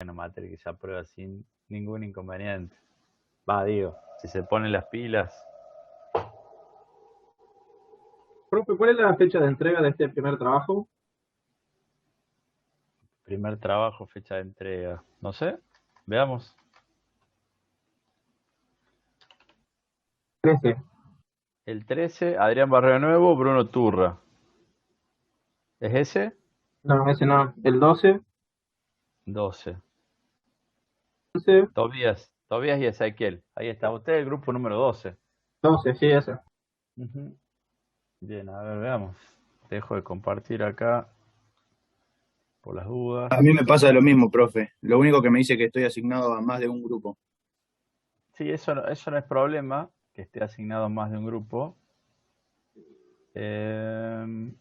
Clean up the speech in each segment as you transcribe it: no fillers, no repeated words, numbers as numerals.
una materia que se aprueba sin ningún inconveniente. Va, digo, si se ponen las pilas. Profe, ¿cuál es la fecha de entrega de este primer trabajo? Primer trabajo, fecha de entrega. No sé, veamos. 13. El 13, Adrián Barrio Nuevo, Bruno Turra. ¿Es ese? No, ese no. El 12. 12. 11. Tobías y Ezequiel. Ahí está. Usted es el grupo número 12. 12, sí, ese. Ujú. Bien, a ver, veamos. Dejo de compartir acá por las dudas. A mí me pasa lo mismo, profe. Lo único que me dice que estoy asignado a más de un grupo. Sí, eso no es problema, que esté asignado a más de un grupo. Eh,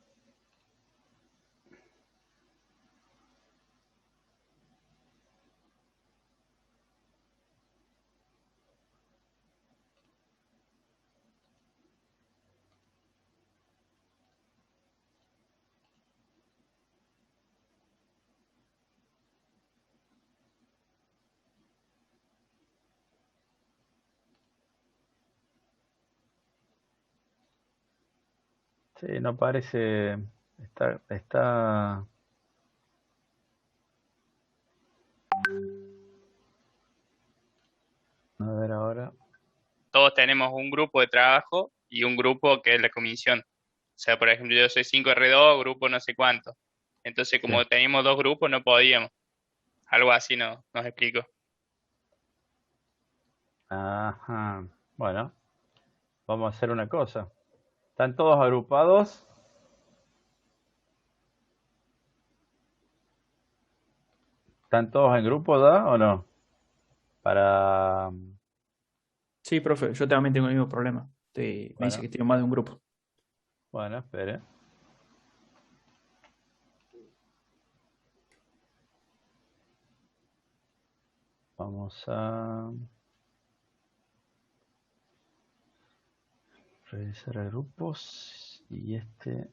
sí, no parece. Está. A ver ahora. Todos tenemos un grupo de trabajo y un grupo que es la comisión. O sea, por ejemplo, yo soy 5R2, grupo no sé cuánto. Entonces, Sí. como teníamos dos grupos, no podíamos. Algo así nos explicó. Ajá. Bueno, vamos a hacer una cosa. ¿Están todos agrupados? ¿Están todos en grupo, da o no? Para. Sí, profe, yo también tengo el mismo problema. Me dice Bueno, que tengo más de un grupo. bueno, espere. Vamos a revisar a grupos. Y este.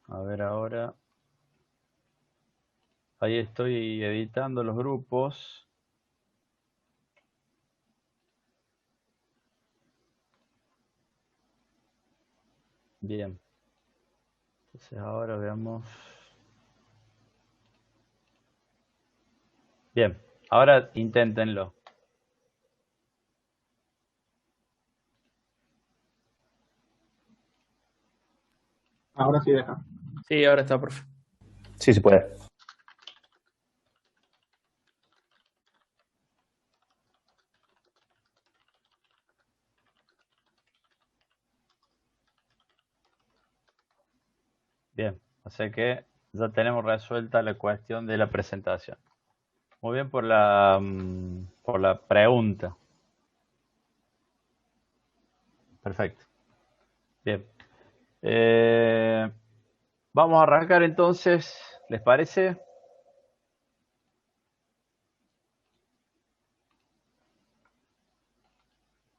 A ver ahora. Ahí estoy editando los grupos. Bien. Entonces ahora veamos. Bien. Ahora inténtenlo. Ahora sí deja. Sí, ahora está, profe. Sí, se puede. Bien. O sea que ya tenemos resuelta la cuestión de la presentación. Muy bien por la pregunta. Perfecto. Bien. Eh, Vamos a arrancar entonces. ¿Les parece?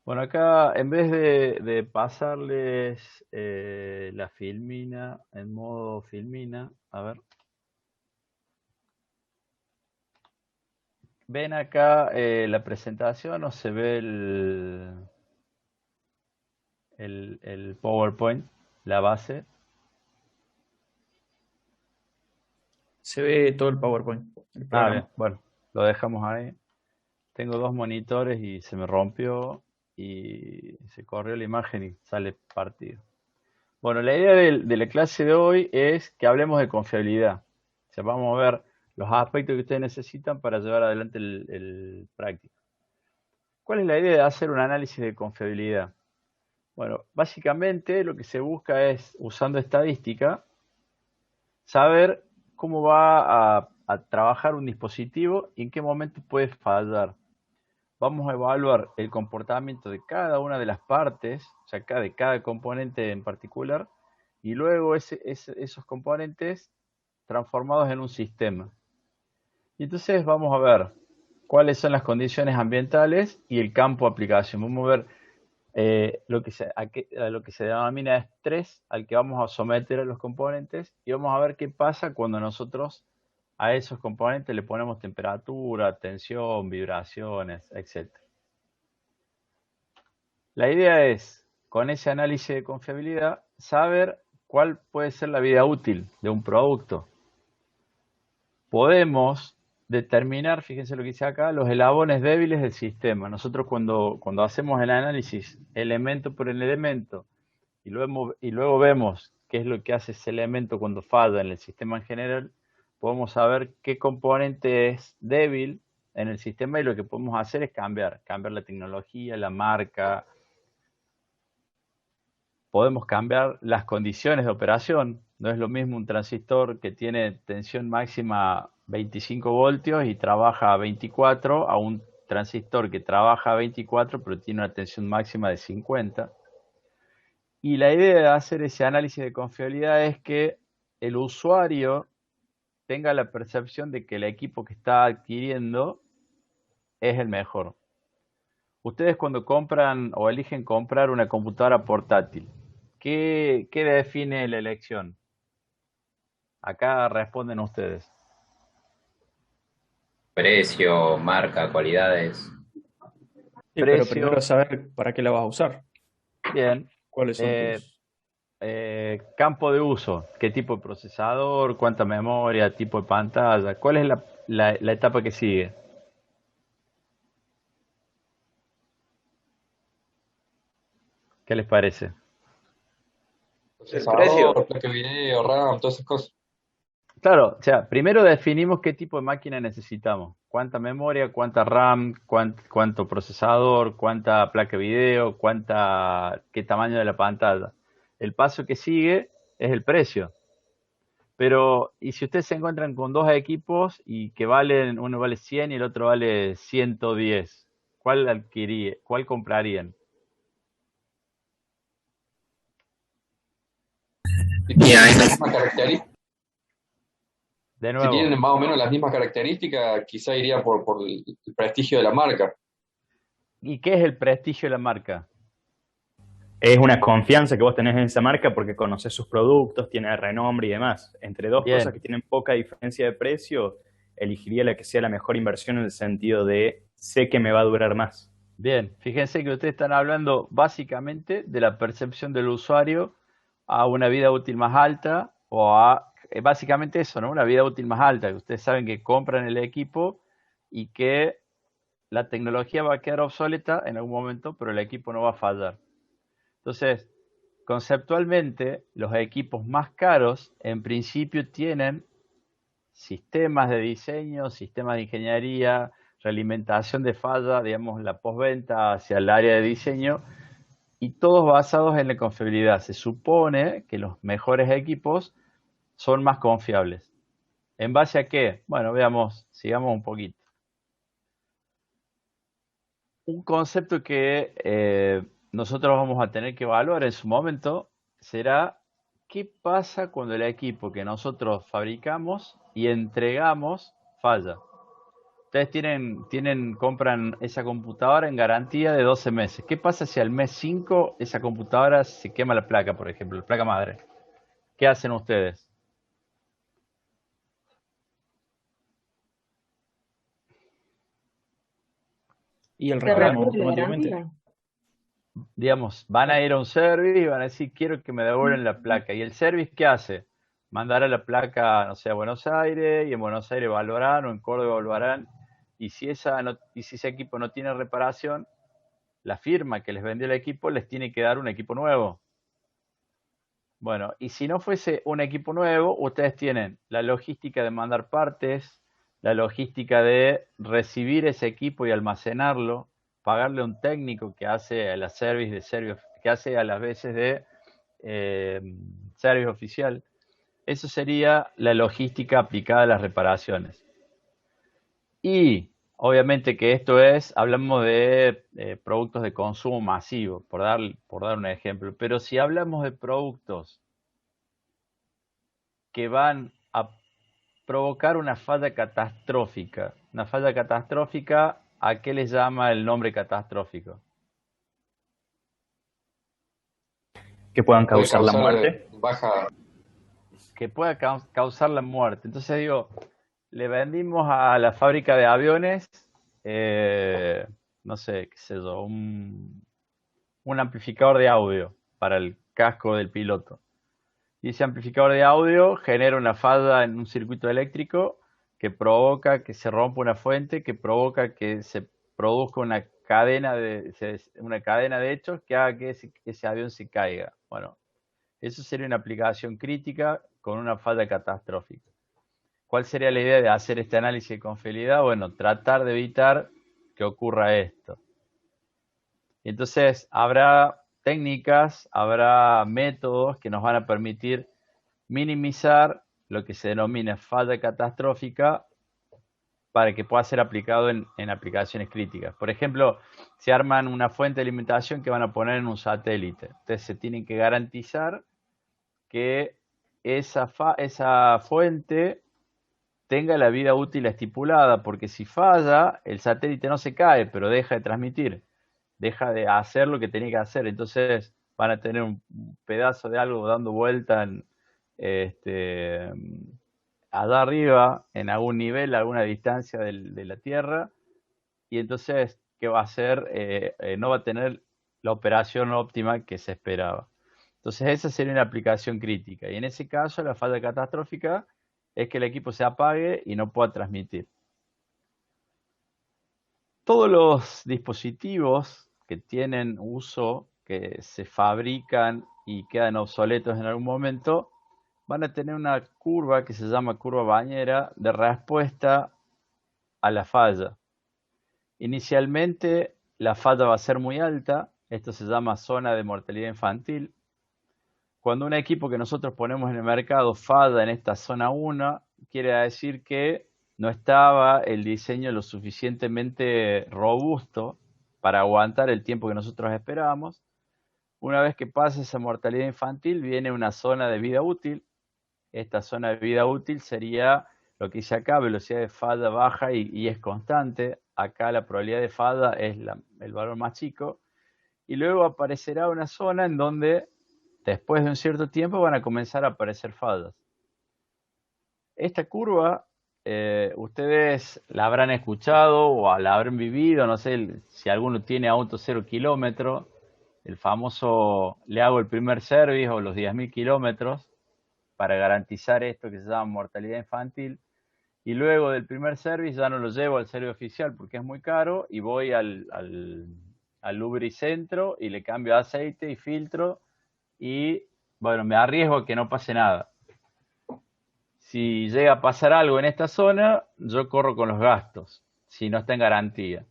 Bueno, acá en vez de pasarles la filmina en modo filmina, a ver, ¿ven acá la presentación o se ve el PowerPoint, la base? Se ve todo el PowerPoint, el Ah, bien, programa. bueno, lo dejamos ahí. Tengo dos monitores y se me rompió y se corrió la imagen y sale partido. Bueno, la idea de la clase de hoy es que hablemos de confiabilidad. O sea, vamos a ver los aspectos que ustedes necesitan para llevar adelante el práctico. ¿Cuál es la idea de hacer un análisis de confiabilidad? Bueno, básicamente lo que se busca es, usando estadística, saber cómo va a trabajar un dispositivo y en qué momento puede fallar. vamos a evaluar el comportamiento de cada una de las partes, o sea, de cada componente en particular, y luego esos componentes transformados en un sistema. Y entonces vamos a ver cuáles son las condiciones ambientales y el campo de aplicación. Vamos a ver lo que se denomina estrés al que vamos a someter a los componentes y vamos a ver qué pasa cuando nosotros a esos componentes le ponemos temperatura, tensión, vibraciones, etc. La idea es, con ese análisis de confiabilidad, saber cuál puede ser la vida útil de un producto. Podemos determinar, fíjense lo que dice acá, los eslabones débiles del sistema. Nosotros cuando hacemos el análisis elemento por el elemento y luego vemos qué es lo que hace ese elemento cuando falla en el sistema en general, podemos saber qué componente es débil en el sistema y lo que podemos hacer es cambiar la tecnología, la marca. Podemos cambiar las condiciones de operación. No es lo mismo un transistor que tiene tensión máxima 25 voltios y trabaja a 24 a un transistor que trabaja a 24 pero tiene una tensión máxima de 50. Y la idea de hacer ese análisis de confiabilidad es que el usuario tenga la percepción de que el equipo que está adquiriendo es el mejor. Ustedes cuando compran o eligen comprar una computadora portátil, ¿qué define la elección? Acá responden ustedes. Precio, marca, cualidades. Sí, pero Precio, primero saber para qué la vas a usar. bien. ¿Cuáles son tus...? Campo de uso, ¿qué tipo de procesador, cuánta memoria, tipo de pantalla? ¿Cuál es la etapa que sigue? ¿Qué les parece? Procesador, placa de video, RAM, todas esas cosas. Claro, o sea, primero definimos qué tipo de máquina necesitamos. Cuánta memoria, cuánta RAM, cuánto procesador, cuánta placa de video, qué tamaño de la pantalla. El paso que sigue es el precio. Pero, ¿y si ustedes se encuentran con dos equipos y que uno vale 100 y el otro vale 110? ¿Cuál comprarían? Si tienen las mismas características, De si nuevo, tienen más o menos las mismas características, quizá iría por el prestigio de la marca. ¿y qué es el prestigio de la marca? Es una confianza que vos tenés en esa marca porque conoces sus productos, tiene renombre y demás. Entre dos cosas que Bien, tienen poca diferencia de precio, elegiría la que sea la mejor inversión en el sentido de sé que me va a durar más. bien. Fíjense que ustedes están hablando básicamente de la percepción del usuario a una vida útil más alta básicamente eso, ¿no? Una vida útil más alta. Ustedes saben que compran el equipo y que la tecnología va a quedar obsoleta en algún momento, pero el equipo no va a fallar. Entonces, conceptualmente, los equipos más caros en principio tienen sistemas de diseño, sistemas de ingeniería, realimentación de falla, digamos, la postventa hacia el área de diseño, y todos basados en la confiabilidad. Se supone que los mejores equipos son más confiables. ¿En base a qué? Bueno, veamos, sigamos un poquito. Un concepto que nosotros vamos a tener que evaluar en su momento será qué pasa cuando el equipo que nosotros fabricamos y entregamos falla. Ustedes compran esa computadora en garantía de 12 meses. ¿Qué pasa si al mes 5 esa computadora se quema la placa, por ejemplo, la placa madre? ¿Qué hacen ustedes? Y el Se reclamo reduce la automáticamente. garantía. Digamos, van a ir a un service y van a decir, quiero que me devuelvan la placa. ¿Y el service qué hace? Mandará la placa, no sé, a Buenos Aires, y en Buenos Aires evaluarán, o en Córdoba evaluarán. Y si ese equipo no tiene reparación, la firma que les vendió el equipo les tiene que dar un equipo nuevo. Bueno, y si no fuese un equipo nuevo, ustedes tienen la logística de mandar partes, la logística de recibir ese equipo y almacenarlo, pagarle a un técnico que hace que hace a las veces de service oficial. Eso sería la logística aplicada a las reparaciones. Y Obviamente que esto es, hablamos de productos de consumo masivo, por dar un ejemplo, pero si hablamos de productos que van a provocar una falla catastrófica, ¿a qué le llama el nombre catastrófico? Que puedan Puede causar la causar muerte. baja. Que pueda causar la muerte. Entonces digo, le vendimos a la fábrica de aviones, no sé, qué sé yo, un amplificador de audio para el casco del piloto. Y ese amplificador de audio genera una falla en un circuito eléctrico que provoca que se rompa una fuente, que provoca que se produzca una cadena de hechos que haga que ese avión se caiga. Bueno, eso sería una aplicación crítica con una falla catastrófica. ¿Cuál sería la idea de hacer este análisis de confiabilidad? Bueno, tratar de evitar que ocurra esto. Y entonces habrá técnicas, habrá métodos que nos van a permitir minimizar lo que se denomina falla catastrófica para que pueda ser aplicado en aplicaciones críticas. Por ejemplo, se arman una fuente de alimentación que van a poner en un satélite. Entonces se tienen que garantizar que esa fuente tenga la vida útil estipulada, porque si falla, el satélite no se cae, pero deja de transmitir, deja de hacer lo que tenía que hacer. Entonces van a tener un pedazo de algo dando vuelta este, allá arriba, en algún nivel, a alguna distancia de la Tierra, y entonces, ¿qué va a hacer? No va a tener la operación óptima que se esperaba. Entonces, esa sería una aplicación crítica. Y en ese caso, la falla catastrófica es que el equipo se apague y no pueda transmitir. Todos los dispositivos que tienen uso, que se fabrican y quedan obsoletos en algún momento, van a tener una curva que se llama curva bañera de respuesta a la falla. Inicialmente la falla va a ser muy alta, esto se llama zona de mortalidad infantil. Cuando un equipo que nosotros ponemos en el mercado falla en esta zona 1, quiere decir que no estaba el diseño lo suficientemente robusto para aguantar el tiempo que nosotros esperábamos. Una vez que pasa esa mortalidad infantil, viene una zona de vida útil. Esta zona de vida útil sería lo que dice acá, velocidad de falla baja y es constante. Acá la probabilidad de falla es el valor más chico. Y luego aparecerá una zona en donde después de un cierto tiempo van a comenzar a aparecer fallas. Esta curva, ustedes la habrán escuchado o la habrán vivido, no sé si alguno tiene auto 0 kilómetro, el famoso le hago el primer service o los 10.000 kilómetros para garantizar esto que se llama mortalidad infantil. Y luego del primer service ya no lo llevo al servicio oficial porque es muy caro y voy al lubricentro y le cambio aceite y filtro y bueno, me arriesgo a que no pase nada. Si llega a pasar algo en esta zona, yo corro con los gastos, si no está en garantía.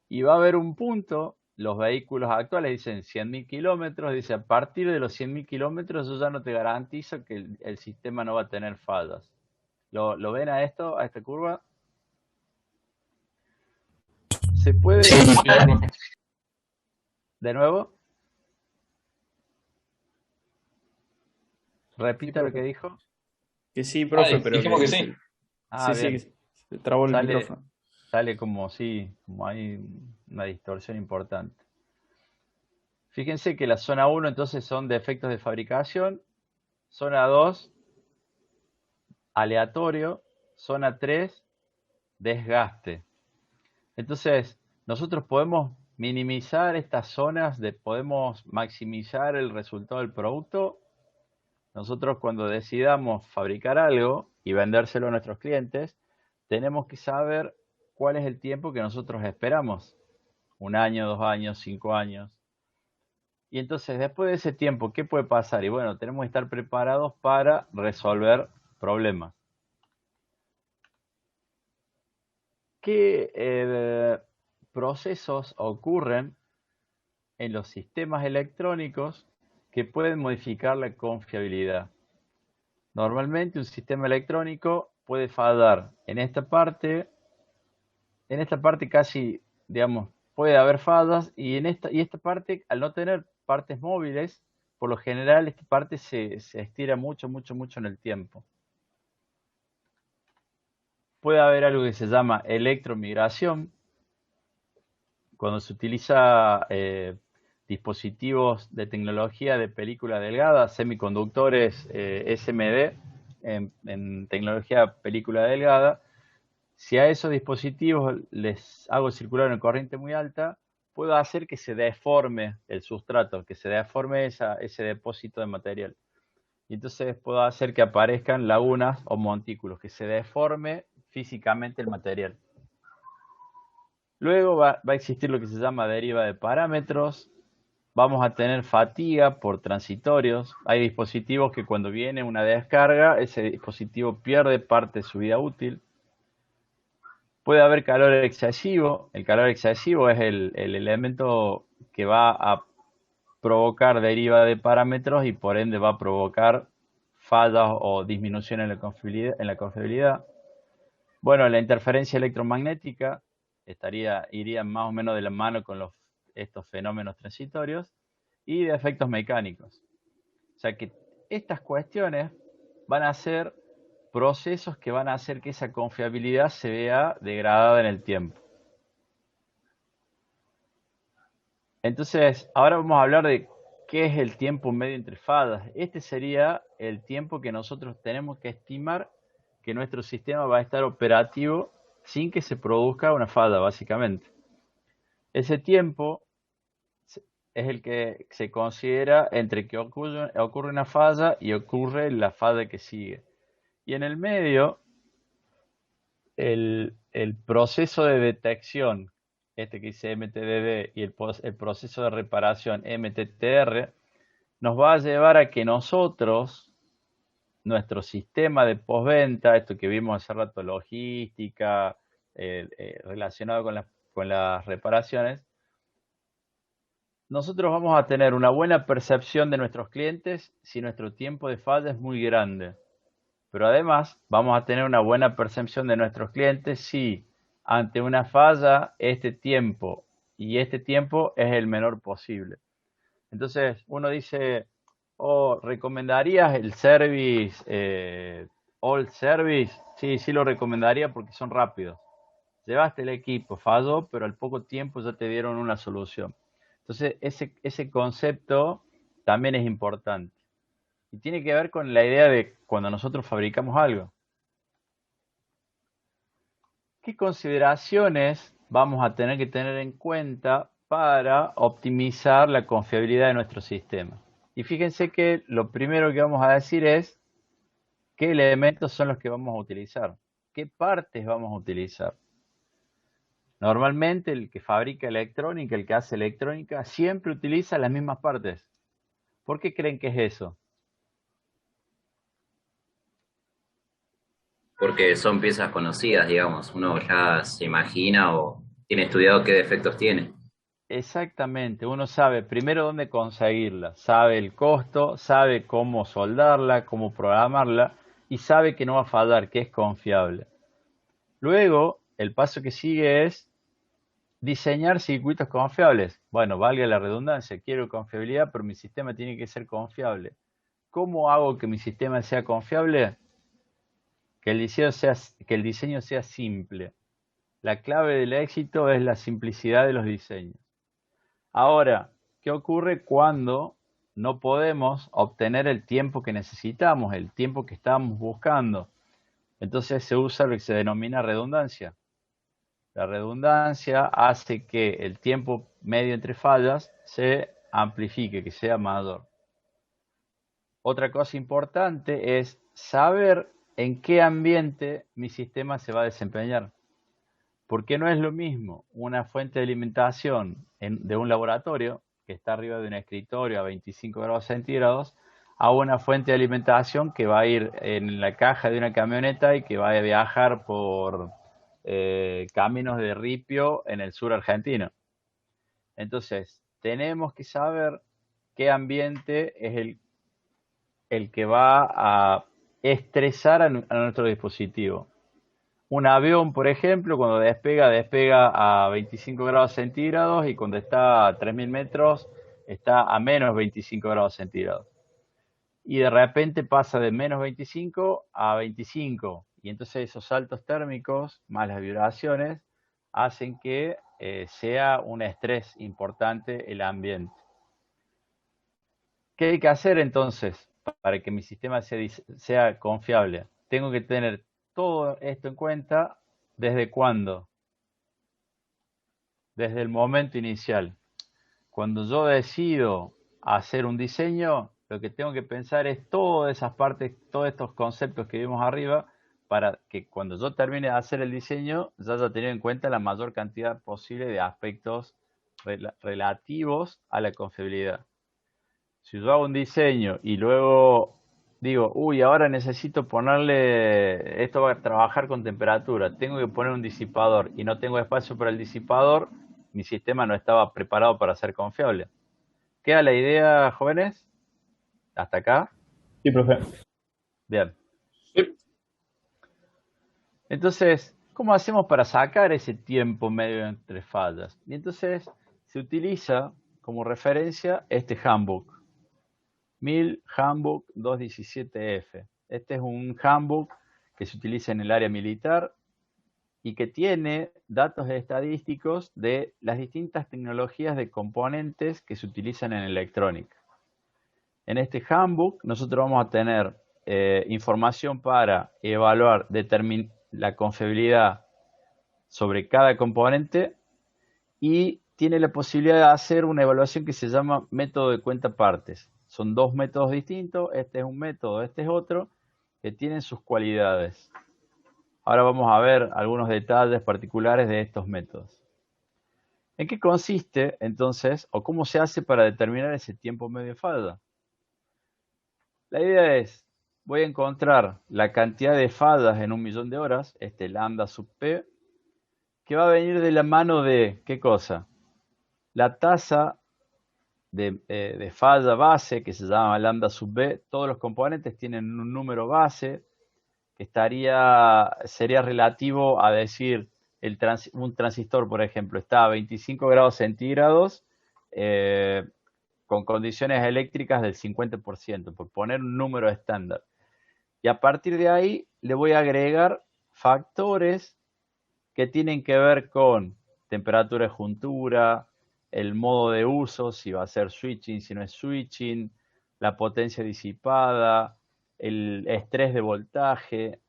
Y va a haber un punto, los vehículos actuales dicen 100.000 kilómetros, dice a partir de los 100.000 kilómetros yo ya no te garantizo que el sistema no va a tener fallas. ¿Lo ven a esto, a esta curva? ¿Se puede? ¿De nuevo? Repita lo que dijo. Que sí, profe, pero dijimos que sí. Ah, sí, bien. que se trabó el Sale, micrófono. sale como como hay una distorsión importante. Fíjense que la zona 1 entonces son defectos de fabricación, zona 2 aleatorio, zona 3 desgaste. Entonces, nosotros podemos minimizar estas zonas, podemos maximizar el resultado del producto. Nosotros cuando decidamos fabricar algo y vendérselo a nuestros clientes, tenemos que saber cuál es el tiempo que nosotros esperamos. 1 año, 2 años, 5 años. Y entonces, después de ese tiempo, ¿qué puede pasar? Y bueno, tenemos que estar preparados para resolver problemas. ¿Qué procesos ocurren en los sistemas electrónicos que pueden modificar la confiabilidad? Normalmente un sistema electrónico puede fallar en esta parte en esta parte casi, digamos, puede haber fallas y esta parte, al no tener partes móviles, por lo general esta parte se estira mucho, mucho, mucho en el tiempo. Puede haber algo que se llama electromigración, cuando se utiliza dispositivos de tecnología de película delgada, semiconductores SMD en tecnología película delgada. Si a esos dispositivos les hago circular una corriente muy alta, puedo hacer que se deforme el sustrato, que se deforme ese depósito de material. Y entonces puedo hacer que aparezcan lagunas o montículos, que se deforme físicamente el material. Luego va a existir lo que se llama deriva de parámetros. Vamos a tener fatiga por transitorios. Hay dispositivos que cuando viene una descarga, ese dispositivo pierde parte de su vida útil. Puede haber calor excesivo. El calor excesivo es el elemento que va a provocar deriva de parámetros y por ende va a provocar fallas o disminución en la confiabilidad. Bueno, la interferencia electromagnética iría más o menos de la mano con estos fenómenos transitorios y de efectos mecánicos. O sea que estas cuestiones van a ser procesos que van a hacer que esa confiabilidad se vea degradada en el tiempo. Entonces, ahora vamos a hablar de qué es el tiempo medio entre fallas. Este sería el tiempo que nosotros tenemos que estimar que nuestro sistema va a estar operativo sin que se produzca una falla, básicamente. Ese tiempo es el que se considera entre que ocurre una falla y ocurre la falla que sigue. Y en el medio, el proceso de detección, este que dice MTDD, y el proceso de reparación MTTR, nos va a llevar a que nosotros, nuestro sistema de postventa, esto que vimos hace rato, logística, relacionado con las reparaciones, nosotros vamos a tener una buena percepción de nuestros clientes si nuestro tiempo de falla es muy grande. Pero además vamos a tener una buena percepción de nuestros clientes si ante una falla este tiempo es el menor posible. Entonces uno dice, ¿recomendarías el service, all service? Sí, lo recomendaría porque son rápidos. Llevaste el equipo, falló, pero al poco tiempo ya te dieron una solución. Entonces ese concepto también es importante. Y tiene que ver con la idea de cuando nosotros fabricamos algo. ¿Qué consideraciones vamos a tener que tener en cuenta para optimizar la confiabilidad de nuestro sistema? Y fíjense que lo primero que vamos a decir es qué elementos son los que vamos a utilizar, qué partes vamos a utilizar. Normalmente el que fabrica electrónica, el que hace electrónica, siempre utiliza las mismas partes. ¿Por qué creen que es eso? Porque son piezas conocidas, digamos. Uno ya se imagina o tiene estudiado qué defectos tiene. Exactamente, uno sabe primero dónde conseguirla, sabe el costo, sabe cómo soldarla, cómo programarla y sabe que no va a fallar, que es confiable. Luego, el paso que sigue es diseñar circuitos confiables. Bueno, valga la redundancia, quiero confiabilidad, pero mi sistema tiene que ser confiable. ¿Cómo hago que mi sistema sea confiable? Que el diseño sea simple. La clave del éxito es la simplicidad de los diseños. Ahora, ¿qué ocurre cuando no podemos obtener el tiempo que necesitamos, el tiempo que estábamos buscando? Entonces se usa lo que se denomina redundancia. La redundancia hace que el tiempo medio entre fallas se amplifique, que sea mayor. Otra cosa importante es saber en qué ambiente mi sistema se va a desempeñar. Porque no es lo mismo una fuente de alimentación de un laboratorio que está arriba de un escritorio a 25 grados centígrados a una fuente de alimentación que va a ir en la caja de una camioneta y que va a viajar por caminos de ripio en el sur argentino. Entonces, tenemos que saber qué ambiente es el que va a estresar a nuestro dispositivo. Un avión, por ejemplo, cuando despega, despega a 25 grados centígrados y cuando está a 3.000 metros está a menos 25 grados centígrados. Y de repente pasa de menos 25 a 25. Y entonces esos saltos térmicos más las vibraciones hacen que sea un estrés importante el ambiente. ¿Qué hay que hacer entonces para que mi sistema sea confiable? Tengo que tener todo esto en cuenta. ¿Desde cuándo? Desde el momento inicial. Cuando yo decido hacer un diseño, lo que tengo que pensar es todas esas partes, todos estos conceptos que vimos arriba, para que cuando yo termine de hacer el diseño, ya haya tenido en cuenta la mayor cantidad posible de aspectos relativos a la confiabilidad. Si yo hago un diseño y luego digo, uy, ahora necesito ponerle, esto va a trabajar con temperatura, tengo que poner un disipador y no tengo espacio para el disipador, mi sistema no estaba preparado para ser confiable. ¿Queda la idea, jóvenes? ¿Hasta acá? Sí, profe. Bien. Sí. Entonces, ¿cómo hacemos para sacar ese tiempo medio entre fallas? Y entonces se utiliza como referencia este handbook. MIL Handbook 217F. Este es un handbook que se utiliza en el área militar y que tiene datos estadísticos de las distintas tecnologías de componentes que se utilizan en electrónica. En este handbook nosotros vamos a tener información para evaluar la confiabilidad sobre cada componente y tiene la posibilidad de hacer una evaluación que se llama método de cuenta partes. Son dos métodos distintos, este es un método, este es otro, que tienen sus cualidades. Ahora vamos a ver algunos detalles particulares de estos métodos. ¿En qué consiste entonces, o cómo se hace para determinar ese tiempo medio de falla? La idea es, voy a encontrar la cantidad de fallas en 1.000.000 de horas, este lambda sub p, que va a venir de la mano de, ¿qué cosa? La tasa de falla base, que se llama lambda sub b. Todos los componentes tienen un número base, que sería relativo a decir, un transistor, por ejemplo, está a 25 grados centígrados, con condiciones eléctricas del 50%, por poner un número estándar. Y a partir de ahí le voy a agregar factores que tienen que ver con temperatura de juntura, el modo de uso, si va a ser switching, si no es switching, la potencia disipada, el estrés de voltaje,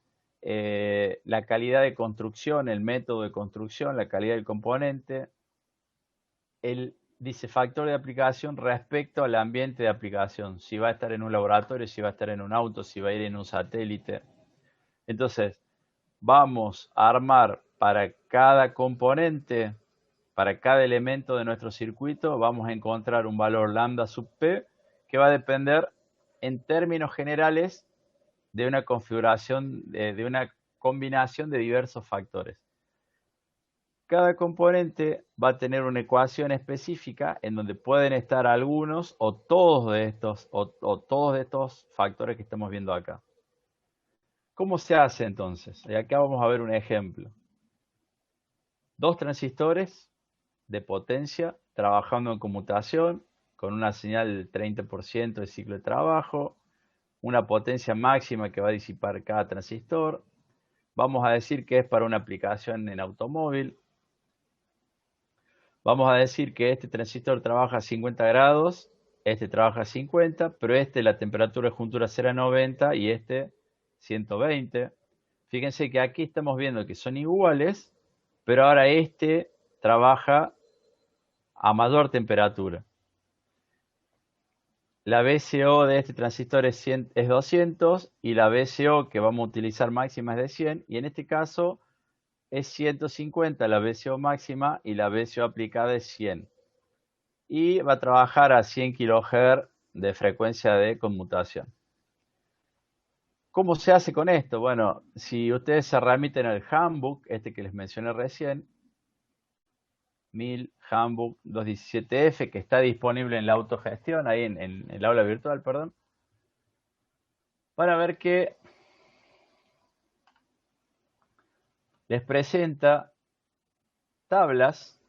la calidad de construcción, el método de construcción, la calidad del componente, dice factor de aplicación respecto al ambiente de aplicación, si va a estar en un laboratorio, si va a estar en un auto, si va a ir en un satélite. Entonces, vamos a armar para cada componente, para cada elemento de nuestro circuito, vamos a encontrar un valor lambda sub p que va a depender en términos generales de una configuración, de una combinación de diversos factores. Cada componente va a tener una ecuación específica en donde pueden estar algunos o todos de estos factores que estamos viendo acá. ¿Cómo se hace entonces? Y acá vamos a ver un ejemplo. Dos transistores de potencia trabajando en conmutación con una señal del 30% de ciclo de trabajo, una potencia máxima que va a disipar cada transistor. Vamos a decir que es para una aplicación en automóvil. Vamos a decir que este transistor trabaja a 50 grados, este trabaja a 50, pero la temperatura de juntura será 90 y este 120. Fíjense que aquí estamos viendo que son iguales, pero ahora este trabaja a mayor temperatura. La VCO de este transistor es 200 y la VCO que vamos a utilizar máxima es de 100, y en este caso es 150 la VCO máxima y la VCO aplicada es 100. Y va a trabajar a 100 kHz de frecuencia de conmutación. ¿Cómo se hace con esto? Bueno, si ustedes se remiten al handbook, este que les mencioné recién, MIL Handbook 217F, que está disponible en la autogestión, ahí en el aula virtual, perdón, van a ver que les presenta tablas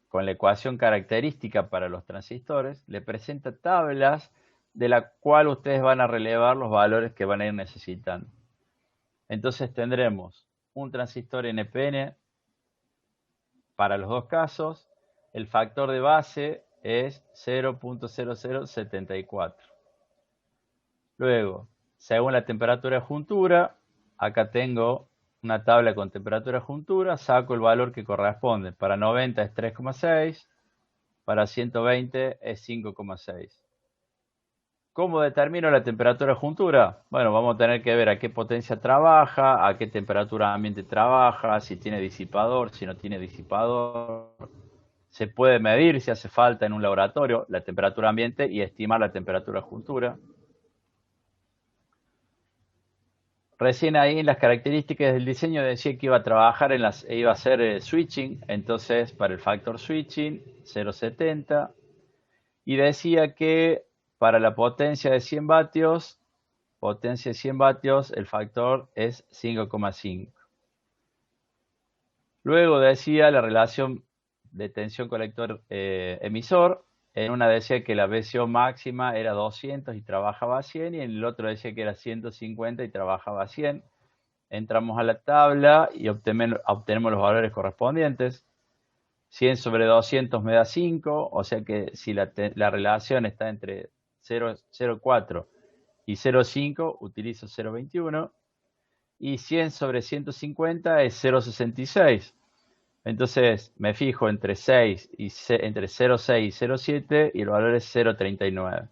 con la ecuación característica para los transistores, le presenta tablas de la cual ustedes van a relevar los valores que van a ir necesitando. Entonces tendremos un transistor NPN para los dos casos. El factor de base es 0.0074. Luego, según la temperatura de juntura, acá tengo una tabla con temperatura de juntura, saco el valor que corresponde. Para 90 es 3,6, para 120 es 5,6. ¿Cómo determino la temperatura de juntura? Bueno, vamos a tener que ver a qué potencia trabaja, a qué temperatura ambiente trabaja, si tiene disipador, si no tiene disipador. Se puede medir si hace falta en un laboratorio la temperatura ambiente y estimar la temperatura de juntura. Recién ahí en las características del diseño decía que iba a trabajar iba a hacer switching, entonces para el factor switching 0,70 y decía que para la potencia de 100 vatios, el factor es 5,5. Luego decía la relación de tensión colector emisor. En una decía que la VCO máxima era 200 y trabajaba a 100, y en el otro decía que era 150 y trabajaba a 100. Entramos a la tabla y obtenemos los valores correspondientes. 100 sobre 200 me da 5, o sea que si la relación está entre 0,04 y 0,5, utilizo 0,21. Y 100 sobre 150 es 0,66. Entonces me fijo entre 0,6 y 0,7 y el valor es 0,39.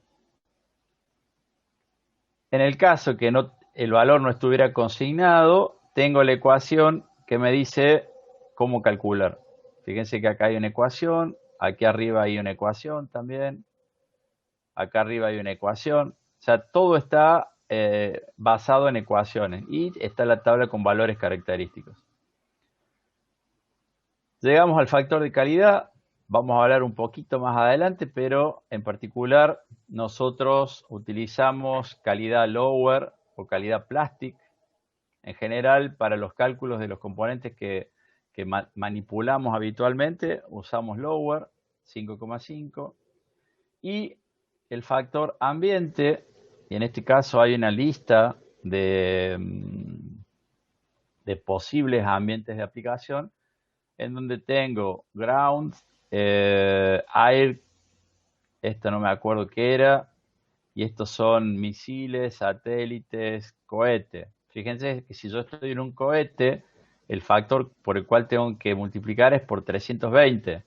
En el caso que el valor no estuviera consignado, tengo la ecuación que me dice cómo calcular. Fíjense que acá hay una ecuación, aquí arriba hay una ecuación también, acá arriba hay una ecuación. O sea, todo está basado en ecuaciones y está la tabla con valores característicos. Llegamos al factor de calidad, vamos a hablar un poquito más adelante, pero en particular nosotros utilizamos calidad lower o calidad plastic. En general, para los cálculos de los componentes que manipulamos habitualmente, usamos lower, 5,5. Y el factor ambiente, y en este caso hay una lista de posibles ambientes de aplicación, en donde tengo ground, air, esto no me acuerdo qué era, y estos son misiles, satélites, cohete. Fíjense que si yo estoy en un cohete, el factor por el cual tengo que multiplicar es por 320.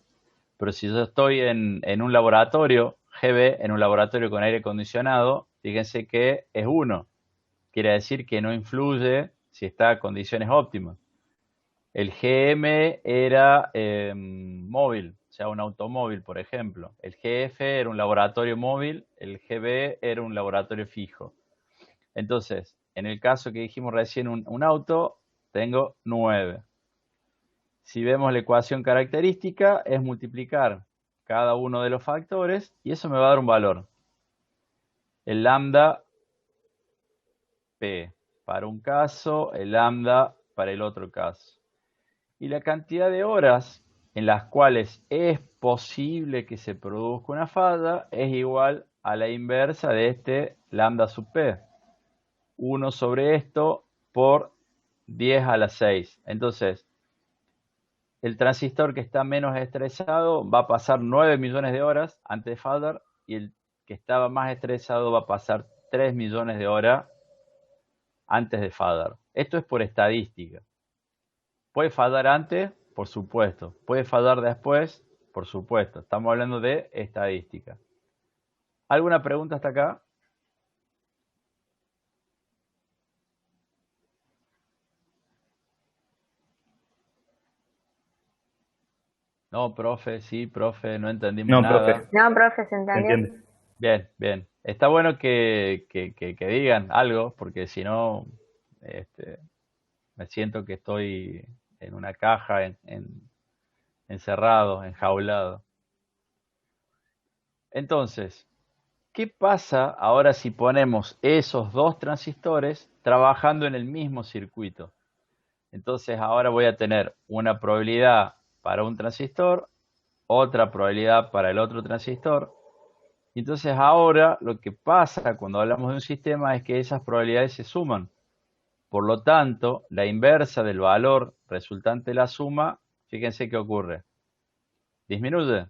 Pero si yo estoy en un laboratorio, GB, en un laboratorio con aire acondicionado, fíjense que es 1. Quiere decir que no influye si está a condiciones óptimas. El GM era móvil, o sea, un automóvil, por ejemplo. El GF era un laboratorio móvil, el GB era un laboratorio fijo. Entonces, en el caso que dijimos recién un auto, tengo 9. Si vemos la ecuación característica, es multiplicar cada uno de los factores y eso me va a dar un valor. El lambda P para un caso, el lambda para el otro caso. Y la cantidad de horas en las cuales es posible que se produzca una falla es igual a la inversa de este lambda sub P. 1 sobre esto por 10 a la 6. Entonces, el transistor que está menos estresado va a pasar 9 millones de horas antes de fallar, y el que estaba más estresado va a pasar 3 millones de horas antes de fallar. Esto es por estadística. ¿Puede fallar antes? Por supuesto. ¿Puede fallar después? Por supuesto. Estamos hablando de estadística. ¿Alguna pregunta hasta acá? No, profe, sí, profe, no entendimos No, nada. profe, No, profe, ¿se ¿se entendió? entiende? Bien, bien. Está bueno que digan algo, porque si no, me siento que estoy en una caja, encerrado, enjaulado. Entonces, ¿qué pasa ahora si ponemos esos dos transistores trabajando en el mismo circuito? Entonces ahora voy a tener una probabilidad para un transistor, otra probabilidad para el otro transistor. Y entonces ahora lo que pasa cuando hablamos de un sistema es que esas probabilidades se suman. Por lo tanto, la inversa del valor resultante de la suma, fíjense qué ocurre. Disminuye.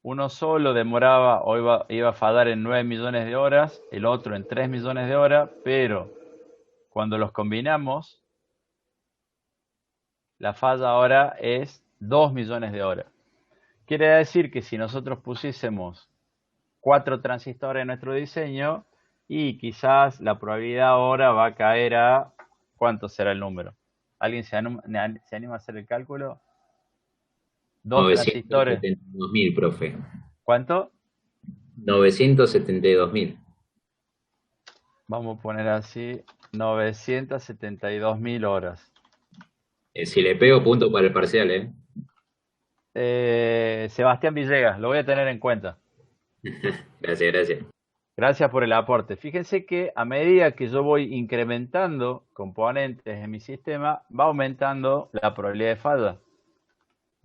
Uno solo demoraba o iba a fallar en 9 millones de horas, el otro en 3 millones de horas, pero cuando los combinamos, la falla ahora es 2 millones de horas. Quiere decir que si nosotros pusiésemos 4 transistores en nuestro diseño, y quizás la probabilidad ahora va a caer a... ¿Cuánto será el número? ¿Alguien se anima a hacer el cálculo? Dos transistores. 972.000, profe. ¿Cuánto? 972.000. Vamos a poner así, 972.000 horas. Si le pego, punto para el parcial, ¿eh? Sebastián Villegas, lo voy a tener en cuenta. Gracias, gracias. Gracias por el aporte. Fíjense que a medida que yo voy incrementando componentes en mi sistema, va aumentando la probabilidad de falla.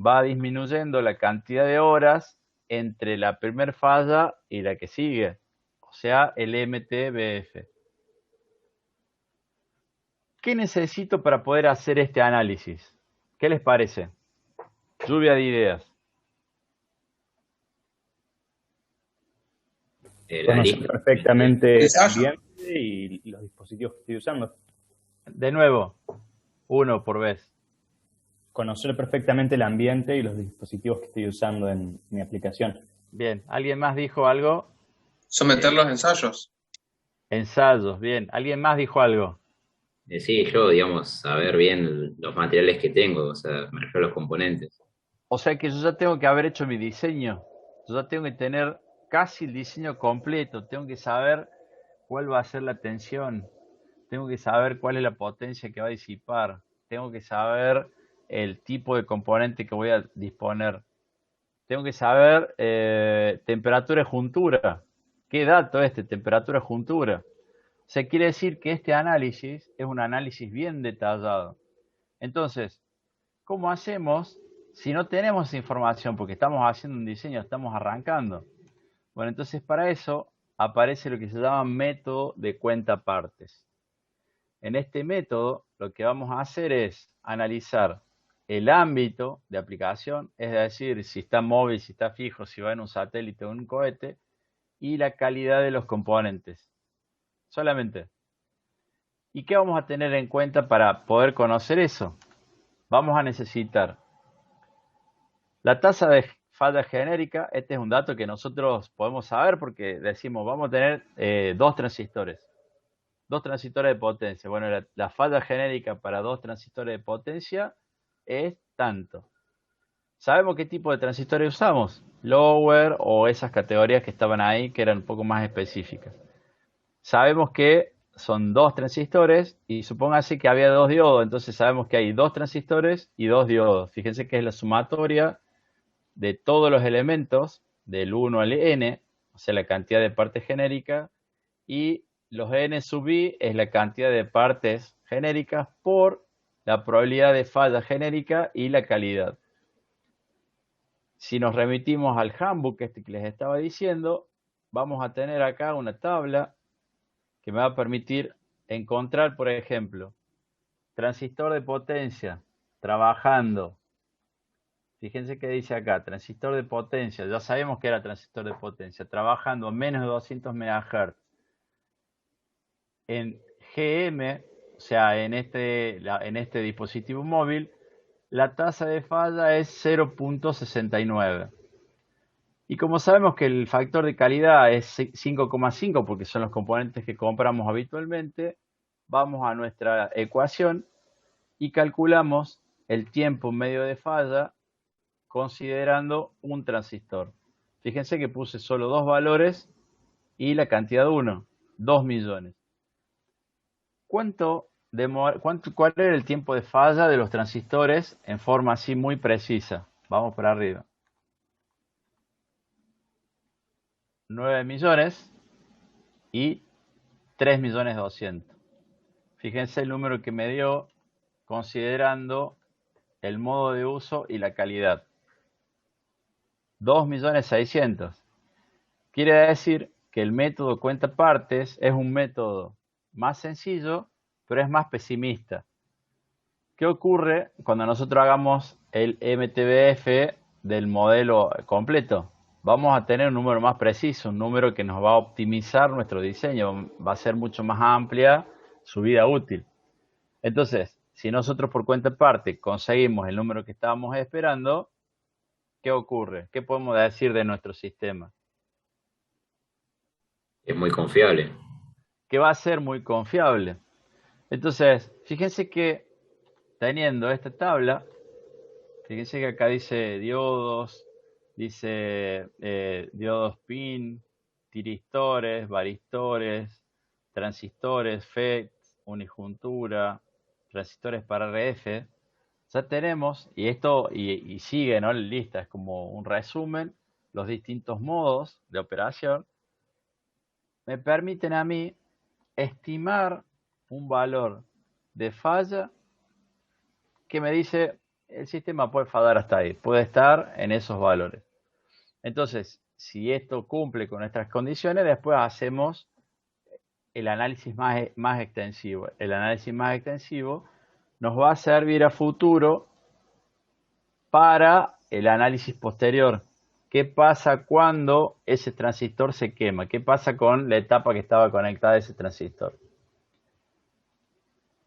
Va disminuyendo la cantidad de horas entre la primer falla y la que sigue, o sea, el MTBF. ¿Qué necesito para poder hacer este análisis? ¿Qué les parece? Lluvia de ideas. La Conocer lista. perfectamente el Ensayo. ambiente y los dispositivos que estoy usando. De nuevo, uno por vez. Conocer perfectamente el ambiente y los dispositivos que estoy usando en mi aplicación. Bien, ¿alguien más dijo algo? Someter los ensayos. Ensayos, bien. ¿Alguien más dijo algo? Sí, yo, digamos, saber bien los materiales que tengo, o sea, me refiero a los componentes. O sea que yo ya tengo que haber hecho mi diseño. Yo ya tengo que tener casi el diseño completo. Tengo que saber cuál va a ser la tensión. Tengo que saber cuál es la potencia que va a disipar. Tengo que saber el tipo de componente que voy a disponer. Tengo que saber temperatura y juntura. ¿Qué dato es este? Temperatura y juntura. O sea, quiere decir que este análisis es un análisis bien detallado. Entonces, ¿cómo hacemos si no tenemos esa información? Porque estamos haciendo un diseño, estamos arrancando. Bueno, entonces para eso aparece lo que se llama método de cuenta partes. En este método lo que vamos a hacer es analizar el ámbito de aplicación, es decir, si está móvil, si está fijo, si va en un satélite o en un cohete, y la calidad de los componentes. Solamente. ¿Y qué vamos a tener en cuenta para poder conocer eso? Vamos a necesitar la tasa de falla genérica. Este es un dato que nosotros podemos saber porque decimos, vamos a tener dos transistores de potencia. Bueno, la falla genérica para dos transistores de potencia es tanto. ¿Sabemos qué tipo de transistores usamos? Lower o esas categorías que estaban ahí que eran un poco más específicas. Sabemos que son dos transistores y supóngase que había dos diodos, entonces sabemos que hay dos transistores y dos diodos. Fíjense que es la sumatoria de todos los elementos del 1 al n, o sea, la cantidad de partes genéricas, y los n sub i es la cantidad de partes genéricas por la probabilidad de falla genérica y la calidad. Si nos remitimos al handbook que les estaba diciendo, vamos a tener acá una tabla que me va a permitir encontrar, por ejemplo, transistor de potencia trabajando. Fíjense que dice acá, transistor de potencia, ya sabemos que era transistor de potencia, trabajando a menos de 200 MHz. En GM, o sea, en este dispositivo móvil, la tasa de falla es 0.69. Y como sabemos que el factor de calidad es 5,5 porque son los componentes que compramos habitualmente, vamos a nuestra ecuación y calculamos el tiempo medio de falla considerando un transistor. Fíjense que puse solo dos valores y la cantidad de 1, 2 millones. ¿Cuál era el tiempo de falla de los transistores en forma así muy precisa? Vamos para arriba. 9 millones y 3.200.000. Fíjense el número que me dio considerando el modo de uso y la calidad. 2.600.000. Quiere decir que el método cuenta partes es un método más sencillo, pero es más pesimista. ¿Qué ocurre cuando nosotros hagamos el MTBF del modelo completo? Vamos a tener un número más preciso, un número que nos va a optimizar nuestro diseño, va a ser mucho más amplia su vida útil. Entonces, si nosotros por cuenta parte conseguimos el número que estábamos esperando, ¿qué ocurre? ¿Qué podemos decir de nuestro sistema? Es muy confiable. Que va a ser muy confiable. Entonces, fíjense que teniendo esta tabla, fíjense que acá dice diodos, dice diodos PIN, tiristores, varistores, transistores, FET, unijuntura, transistores para RF. Ya tenemos, y esto y sigue, ¿no? La lista es como un resumen, los distintos modos de operación me permiten a mí estimar un valor de falla que me dice el sistema puede fallar hasta ahí, puede estar en esos valores. Entonces, si esto cumple con nuestras condiciones, después hacemos el análisis más extensivo. El análisis más extensivo nos va a servir a futuro para el análisis posterior. ¿Qué pasa cuando ese transistor se quema? ¿Qué pasa con la etapa que estaba conectada a ese transistor?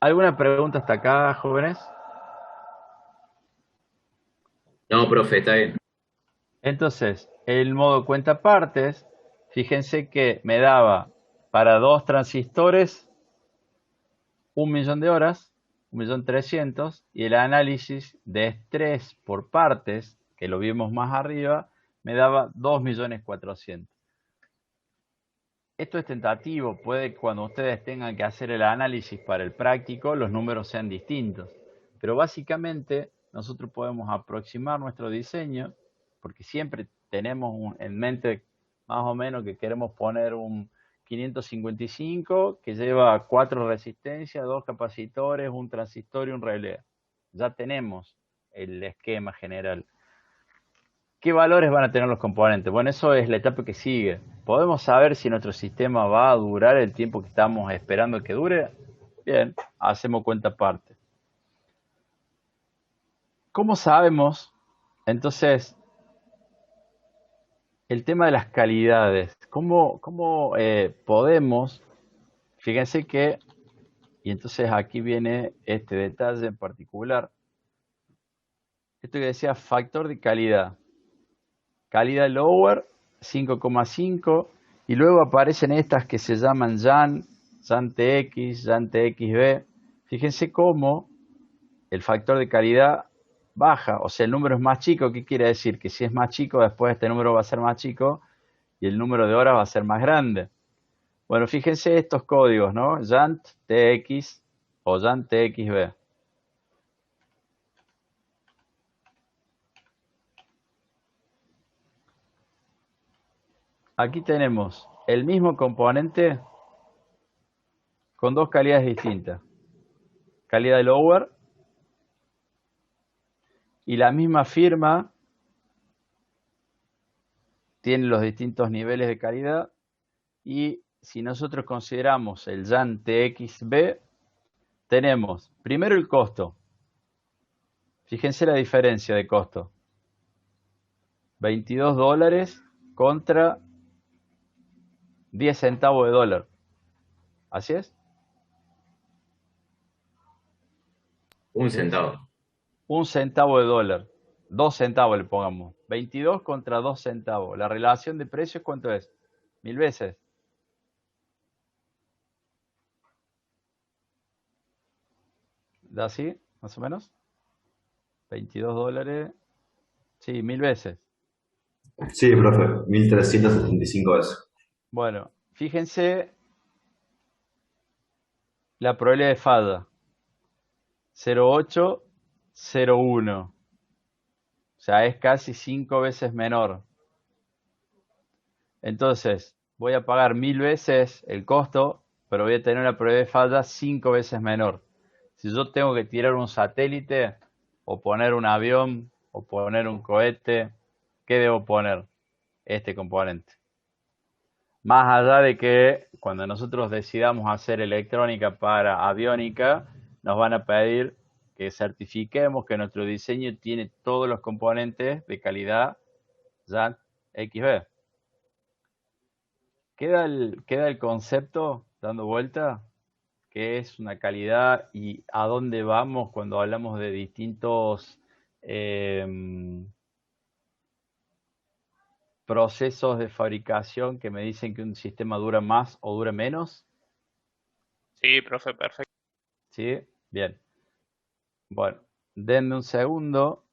¿Alguna pregunta hasta acá, jóvenes? No, profe, está bien. Entonces, el modo cuenta partes, fíjense que me daba para 2 transistores 1.000.000 de horas, 1.300.000, y el análisis de estrés por partes, que lo vimos más arriba, me daba 2.400.000. Esto es tentativo, puede que cuando ustedes tengan que hacer el análisis para el práctico, los números sean distintos. Pero básicamente nosotros podemos aproximar nuestro diseño, porque siempre tenemos en mente más o menos que queremos poner un 555 que lleva 4 resistencias, 2 capacitores, un transistor y un relé. Ya tenemos el esquema general. ¿Qué valores van a tener los componentes? Bueno, eso es la etapa que sigue. ¿Podemos saber si nuestro sistema va a durar el tiempo que estamos esperando que dure? Bien, hacemos cuenta aparte. ¿Cómo sabemos? Entonces, el tema de las calidades. ¿Cómo podemos? Fíjense que, y entonces aquí viene este detalle en particular. Esto que decía factor de calidad. Calidad lower, 5,5, y luego aparecen estas que se llaman YAN, YAN-TX, YAN-TXB. Fíjense cómo el factor de calidad baja, o sea, el número es más chico. ¿Qué quiere decir? Que si es más chico, después este número va a ser más chico y el número de horas va a ser más grande. Bueno, fíjense estos códigos, ¿no? YANT-TX o YAN-TXB. Aquí tenemos el mismo componente con 2 calidades distintas. Calidad lower y la misma firma tiene los distintos niveles de calidad, y si nosotros consideramos el YAN-TXB, tenemos primero el costo. Fíjense la diferencia de costo. $22 contra 10 centavos de dólar. ¿Así es? Un centavo. 1 centavo de dólar. 2 centavos le pongamos. 22 contra 2 centavos. La relación de precios, ¿cuánto es? 1000 veces. ¿Da así? Más o menos. $22. Sí, 1000 veces. Sí, profe, 1375 veces. Bueno, fíjense la probabilidad de falla. 0,801. O sea, es casi 5 veces menor. Entonces, voy a pagar 1000 veces el costo pero voy a tener una probabilidad de falla 5 veces menor. Si yo tengo que tirar un satélite, o poner un avión, o poner un cohete, ¿qué debo poner? Este componente. Más allá de que cuando nosotros decidamos hacer electrónica para aviónica, nos van a pedir que certifiquemos que nuestro diseño tiene todos los componentes de calidad YAT XB. Queda el concepto dando vuelta, qué es una calidad y a dónde vamos cuando hablamos de distintos procesos de fabricación que me dicen que un sistema dura más o dura menos. Sí, profe, perfecto. ¿Sí? Bien. Bueno, denme un segundo.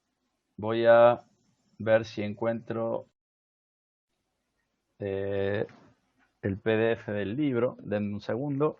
Voy a ver si encuentro el PDF del libro. Denme un segundo.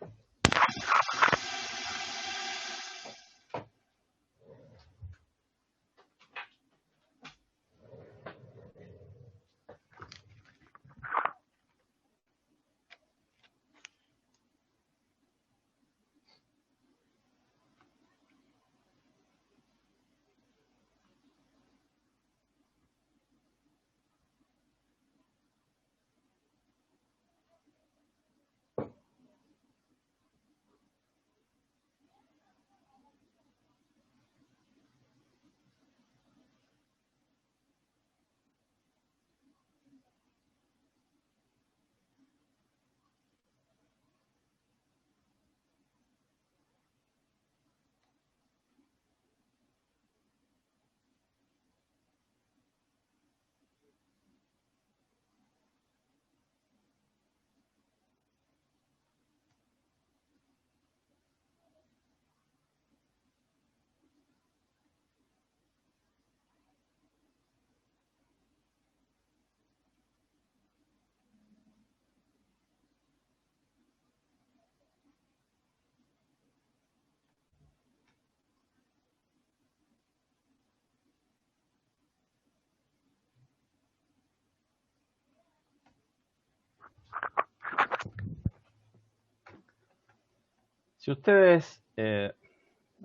Si ustedes,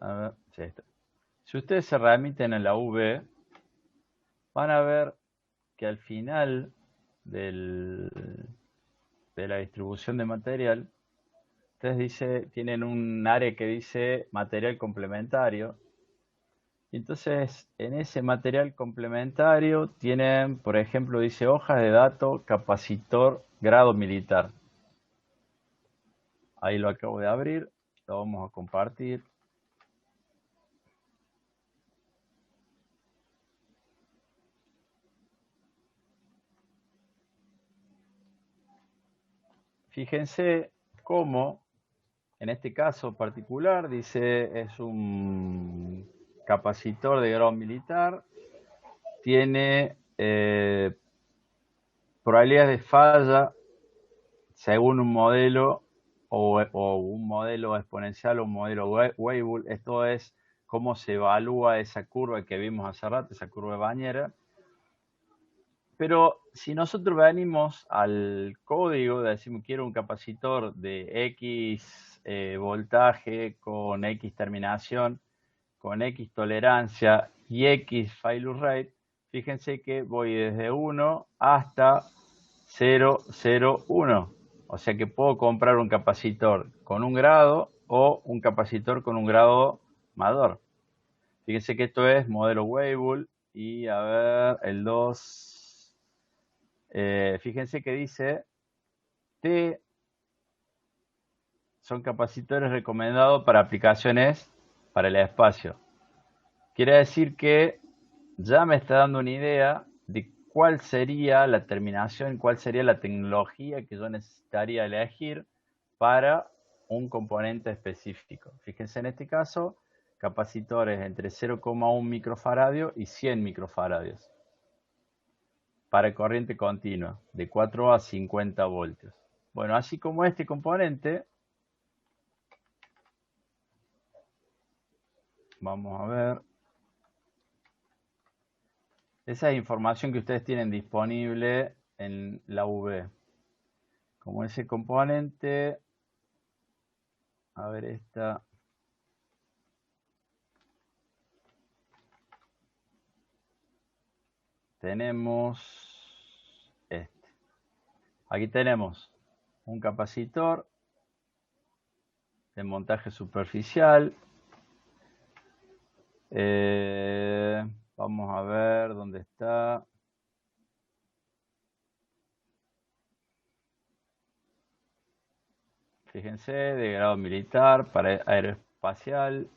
a ver, sí, está. Si ustedes se remiten a la V, van a ver que al final de la distribución de material, ustedes tienen un área que dice material complementario. Y entonces, en ese material complementario tienen, por ejemplo, dice hojas de datos, capacitor, grado militar. Ahí lo acabo de abrir, lo vamos a compartir. Fíjense cómo, en este caso particular, dice es un capacitor de grado militar, tiene probabilidades de falla según un modelo o un modelo exponencial o un modelo Weibull. Esto es cómo se evalúa esa curva que vimos hace rato, esa curva de bañera. Pero si nosotros venimos al código, decimos quiero un capacitor de X voltaje con X terminación, con X tolerancia y X failure rate, fíjense que voy desde 1 hasta 0,01. O sea que puedo comprar un capacitor con un grado o un capacitor con un grado mayor. Fíjense que esto es modelo Weibull y a ver, el 2. Fíjense que dice T son capacitores recomendados para aplicaciones para el espacio. Quiere decir que ya me está dando una idea de cuál sería la terminación, cuál sería la tecnología que yo necesitaría elegir para un componente específico. Fíjense en este caso, capacitores entre 0,1 microfaradio y 100 microfaradios para corriente continua, de 4 a 50 voltios. Bueno, así como este componente, vamos a ver, esa es información que ustedes tienen disponible en la UV. Como ese componente A ver esta. Tenemos este. Aquí tenemos un capacitor de montaje superficial. Vamos a ver dónde está. Fíjense, de grado militar para aeroespacial.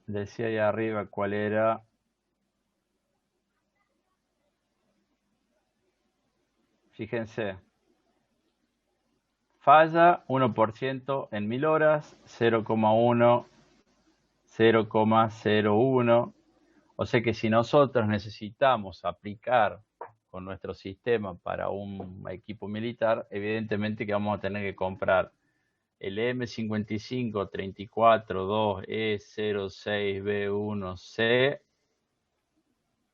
Decía ahí arriba cuál era. Fíjense. Falla 1% en 1000 horas, 0,1, 0,01. O sea que si nosotros necesitamos aplicar con nuestro sistema para un equipo militar, evidentemente que vamos a tener que comprar el M55234-2E06B1C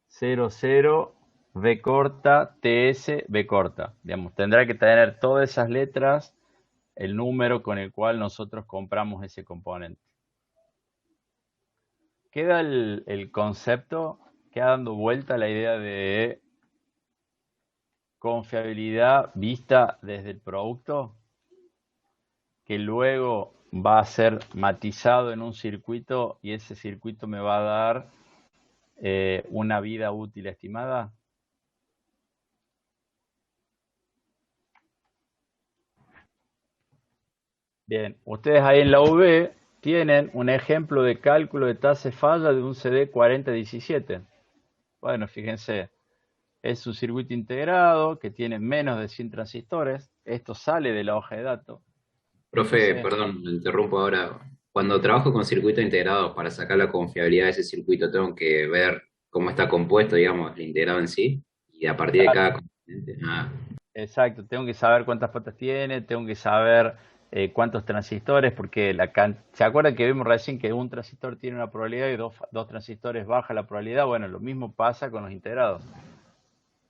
00 B corta TS B corta. Digamos, tendrá que tener todas esas letras el número con el cual nosotros compramos ese componente. Queda el concepto, queda dando vuelta la idea de confiabilidad vista desde el producto, que luego va a ser matizado en un circuito y ese circuito me va a dar una vida útil estimada. Bien, ustedes ahí en la UV tienen un ejemplo de cálculo de tasa de falla de un CD 4017. Bueno, fíjense, es un circuito integrado que tiene menos de 100 transistores. Esto sale de la hoja de datos. Profe, Entonces, perdón, lo interrumpo ahora. Cuando trabajo con circuitos integrados para sacar la confiabilidad de ese circuito, tengo que ver cómo está compuesto, digamos, el integrado en sí, y a partir de cada claro, componente. exacto. Tengo que saber cuántas patas tiene, tengo que saber cuántos transistores, porque ¿se acuerdan que vimos recién que un transistor tiene una probabilidad y dos transistores baja la probabilidad? Bueno, lo mismo pasa con los integrados.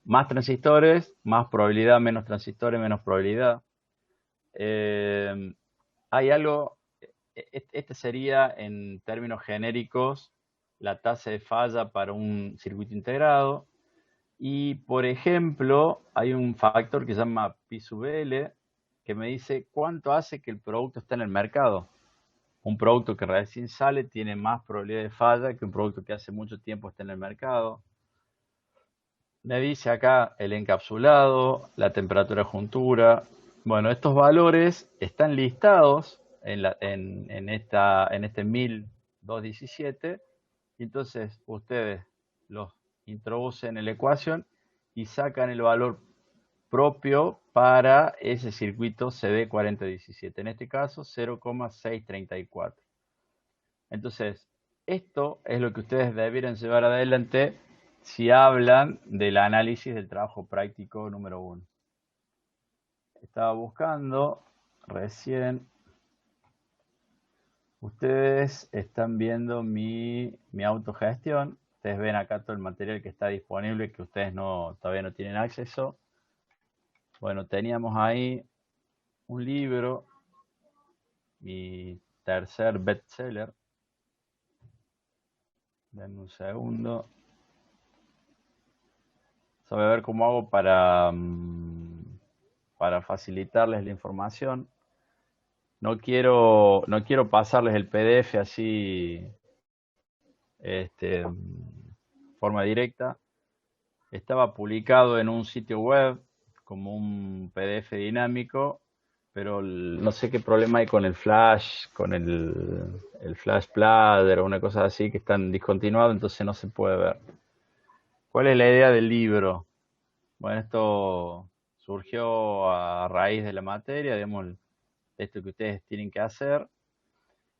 Más transistores, más probabilidad, menos transistores, menos probabilidad. Hay algo, este sería en términos genéricos la tasa de falla para un circuito integrado. Y por ejemplo, hay un factor que se llama Pi sub L que me dice cuánto hace que el producto está en el mercado. Un producto que recién sale tiene más probabilidad de falla que un producto que hace mucho tiempo está en el mercado. Me dice acá el encapsulado, la temperatura de juntura. Bueno, estos valores están listados en este 1217. Y entonces ustedes los introducen en la ecuación y sacan el valor propio para ese circuito CD4017. En este caso, 0,634. Entonces, esto es lo que ustedes debieran llevar adelante si hablan del análisis del trabajo práctico número 1. Estaba buscando recién. Ustedes están viendo mi autogestión. Ustedes ven acá todo el material que está disponible que ustedes todavía no tienen acceso. Bueno, teníamos ahí un libro, mi tercer bestseller. Denme un segundo. Voy a ver cómo hago para facilitarles la información. No quiero pasarles el PDF así, forma directa. Estaba publicado en un sitio web como un PDF dinámico, pero no sé qué problema hay con el Flash, con el Flash Player o una cosa así que están discontinuados, entonces no se puede ver. ¿Cuál es la idea del libro? Bueno, esto surgió a raíz de la materia, digamos, esto que ustedes tienen que hacer.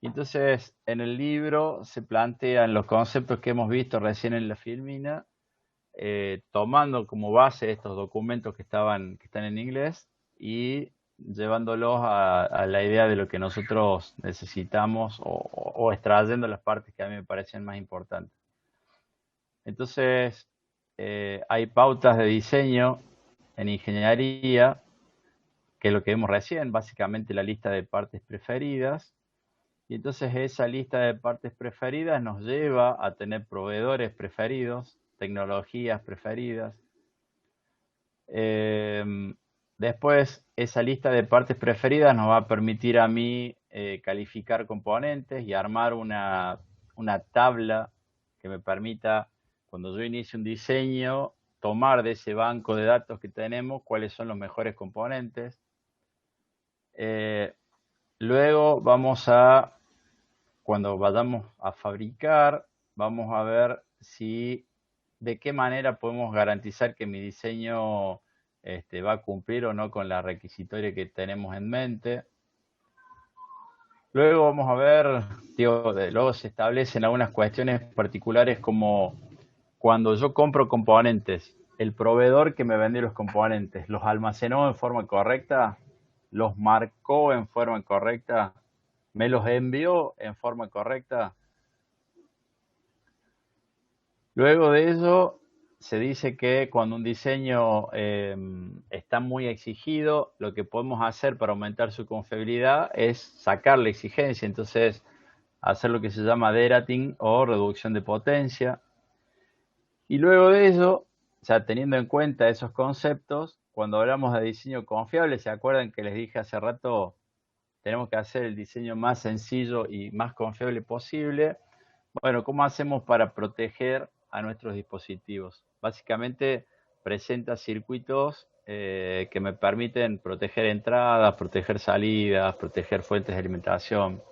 Y entonces, en el libro se plantean los conceptos que hemos visto recién en la filmina, tomando como base estos documentos que están en inglés y llevándolos a la idea de lo que nosotros necesitamos o extrayendo las partes que a mí me parecen más importantes. Entonces, hay pautas de diseño en ingeniería, que es lo que vemos recién, básicamente la lista de partes preferidas. Y entonces esa lista de partes preferidas nos lleva a tener proveedores preferidos, tecnologías preferidas. Después, esa lista de partes preferidas nos va a permitir a mí calificar componentes y armar una tabla que me permita, cuando yo inicie un diseño, tomar de ese banco de datos que tenemos cuáles son los mejores componentes. Luego vamos a, cuando vayamos a fabricar, vamos a ver de qué manera podemos garantizar que mi diseño va a cumplir o no con la requisitoria que tenemos en mente. Luego vamos a ver, luego se establecen algunas cuestiones particulares como cuando yo compro componentes, el proveedor que me vendió los componentes, ¿los almacenó en forma correcta? ¿Los marcó en forma correcta? ¿Me los envió en forma correcta? Luego de eso, se dice que cuando un diseño está muy exigido, lo que podemos hacer para aumentar su confiabilidad es sacar la exigencia. Entonces, hacer lo que se llama derating o reducción de potencia. Y luego de eso, o sea, teniendo en cuenta esos conceptos, cuando hablamos de diseño confiable, ¿se acuerdan que les dije hace rato? Tenemos que hacer el diseño más sencillo y más confiable posible. Bueno, ¿cómo hacemos para proteger a nuestros dispositivos? Básicamente presenta circuitos que me permiten proteger entradas, proteger salidas, proteger fuentes de alimentación.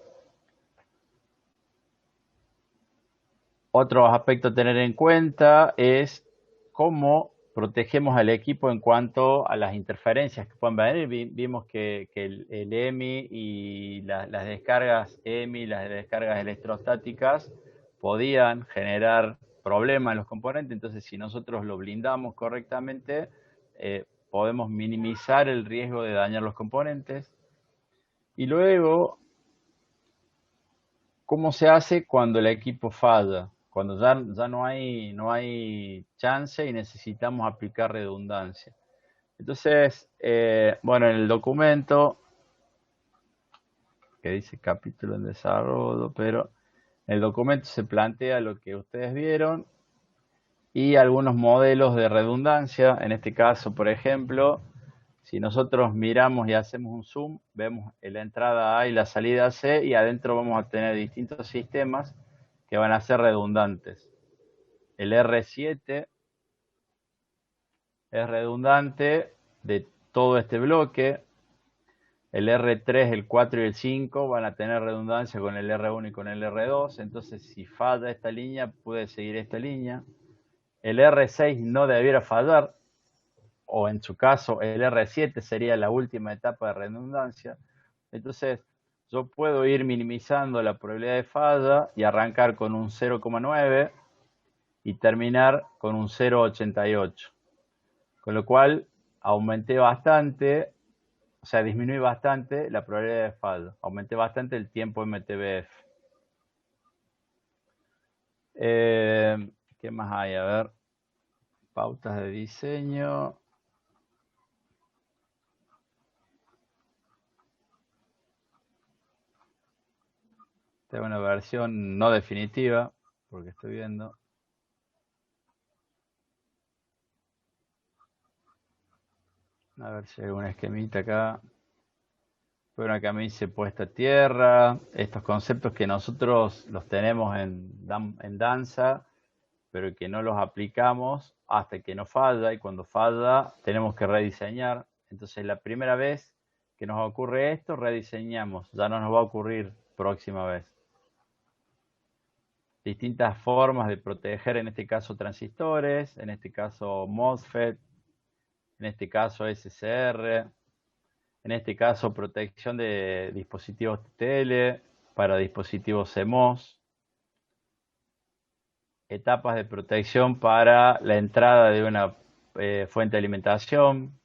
Otro aspecto a tener en cuenta es cómo protegemos al equipo en cuanto a las interferencias que pueden venir. Vimos que el EMI y las descargas EMI, las descargas electrostáticas, podían generar problemas en los componentes. Entonces, si nosotros lo blindamos correctamente, podemos minimizar el riesgo de dañar los componentes. Y luego, ¿cómo se hace cuando el equipo falla? Cuando ya no hay chance y necesitamos aplicar redundancia. Entonces, bueno, en el documento, que dice capítulo en desarrollo, pero en el documento se plantea lo que ustedes vieron y algunos modelos de redundancia. En este caso, por ejemplo, si nosotros miramos y hacemos un zoom, vemos la entrada A y la salida C, y adentro vamos a tener distintos sistemas que van a ser redundantes. El R7 es redundante de todo este bloque. El R3, el 4 y el 5 van a tener redundancia con el R1 y con el R2. Entonces, si falla esta línea, puede seguir esta línea. El R6 no debiera fallar, o en su caso, el R7 sería la última etapa de redundancia. Entonces, yo puedo ir minimizando la probabilidad de falla y arrancar con un 0,9 y terminar con un 0,88. Con lo cual, aumenté bastante, o sea, disminuí bastante la probabilidad de falla. Aumenté bastante el tiempo MTBF. ¿Qué más hay? A ver, pautas de diseño. Tengo una versión no definitiva, porque estoy viendo. A ver si hay un esquemita acá. Bueno, acá me dice puesta a tierra. Estos conceptos que nosotros los tenemos en danza, pero que no los aplicamos hasta que nos falla. Y cuando falla, tenemos que rediseñar. Entonces, la primera vez que nos ocurre esto, rediseñamos. Ya no nos va a ocurrir próxima vez. Distintas formas de proteger, en este caso transistores, en este caso MOSFET, en este caso SCR, en este caso protección de dispositivos TTL para dispositivos CMOS, etapas de protección para la entrada de una fuente de alimentación,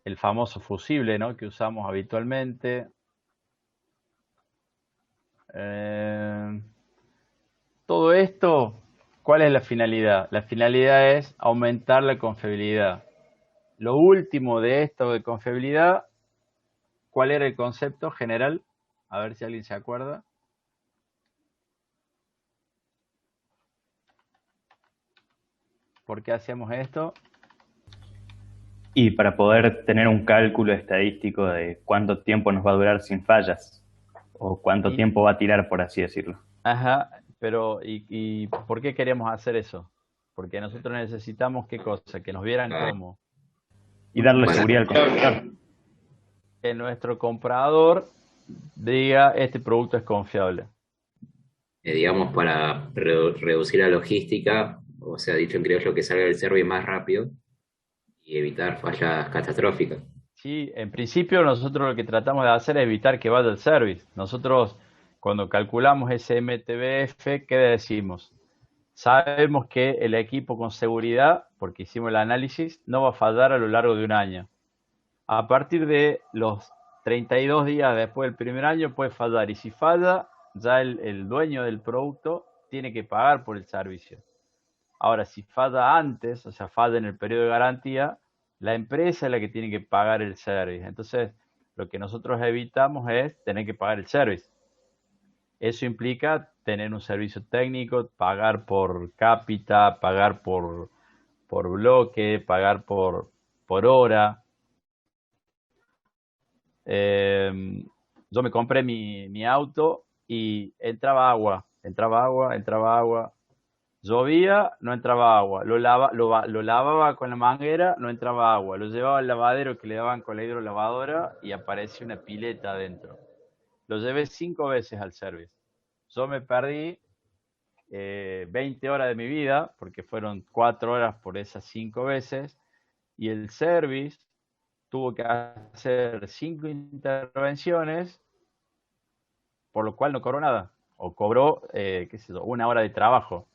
el famoso fusible, ¿no?, que usamos habitualmente. Todo esto ¿Cuál es la finalidad? La finalidad es aumentar la confiabilidad. Lo último de esto de confiabilidad, ¿cuál era el concepto general? A ver si alguien se acuerda. ¿Por qué hacemos esto? Y para poder tener un cálculo estadístico de cuánto tiempo nos va a durar sin fallas, o cuánto tiempo va a tirar, por así decirlo. Ajá, pero ¿y por qué queremos hacer eso? Porque nosotros necesitamos qué cosa, que nos vieran cómo. Y darle seguridad al consumidor. Que nuestro comprador diga este producto es confiable. Digamos, para reducir la logística, o sea, dicho en criollo, que salga el service más rápido y evitar fallas catastróficas. Sí, en principio nosotros lo que tratamos de hacer es evitar que vaya el service. Nosotros cuando calculamos ese MTBF, ¿qué decimos? Sabemos que el equipo con seguridad, porque hicimos el análisis, no va a fallar a lo largo de un año. A partir de los 32 días después del primer año puede fallar, y si falla, ya el dueño del producto tiene que pagar por el servicio. Ahora, si falla antes, o sea, falla en el periodo de garantía, la empresa es la que tiene que pagar el service. Entonces, lo que nosotros evitamos es tener que pagar el service. Eso implica tener un servicio técnico, pagar por cápita, pagar por bloque, pagar por hora. Yo me compré mi auto y entraba agua. Llovía, no entraba agua. Lo lavaba con la manguera, no entraba agua. Lo llevaba al lavadero que le daban con la hidrolavadora y aparecía una pileta adentro. Lo llevé 5 veces al service. Yo me perdí 20 horas de mi vida, porque fueron 4 horas por esas 5 veces, y el service tuvo que hacer 5 intervenciones, por lo cual no cobró nada, o cobró, qué sé yo, 1 hora de trabajo,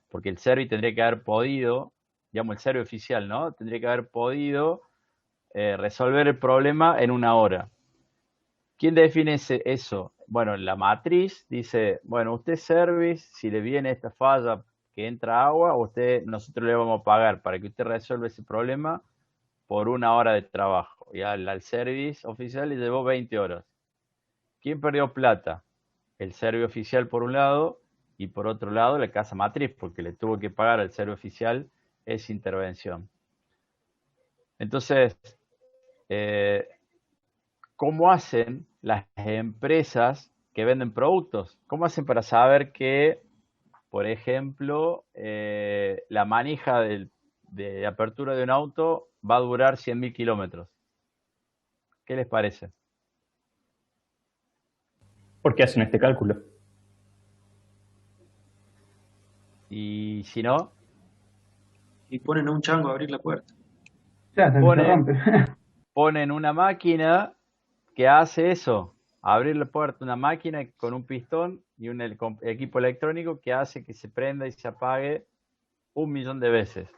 porque el service tendría que haber podido, digamos el service oficial, ¿no? Tendría que haber podido resolver el problema en 1 hora. ¿Quién define eso? Bueno, la matriz dice, bueno, usted service, si le viene esta falla que entra agua, nosotros le vamos a pagar para que usted resuelva ese problema por 1 hora de trabajo. Y al service oficial le llevó 20 horas. ¿Quién perdió plata? El service oficial por un lado y por otro lado la casa matriz, porque le tuvo que pagar al service oficial esa intervención. Entonces, ¿cómo hacen las empresas que venden productos? ¿Cómo hacen para saber que, por ejemplo, la manija de apertura de un auto va a durar 100.000 kilómetros? ¿Qué les parece? ¿Por qué hacen este cálculo? Y si no, Y ponen a un chango a abrir la puerta. Ya, se rompe. ponen una máquina que hace eso, abrir la puerta, una máquina con un pistón y un equipo electrónico que hace que se prenda y se apague 1.000.000 de veces.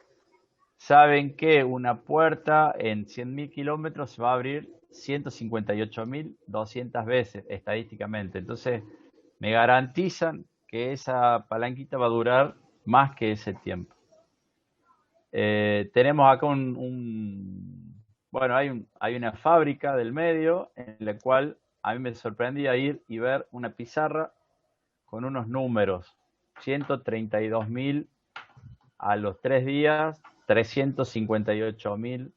Saben que una puerta en 100.000 kilómetros se va a abrir 158.200 veces estadísticamente. Entonces, me garantizan que esa palanquita va a durar más que ese tiempo. Tenemos acá bueno, hay una fábrica del medio en la cual a mí me sorprendía ir y ver una pizarra con unos números. 132.000 a los 3 días, 358.000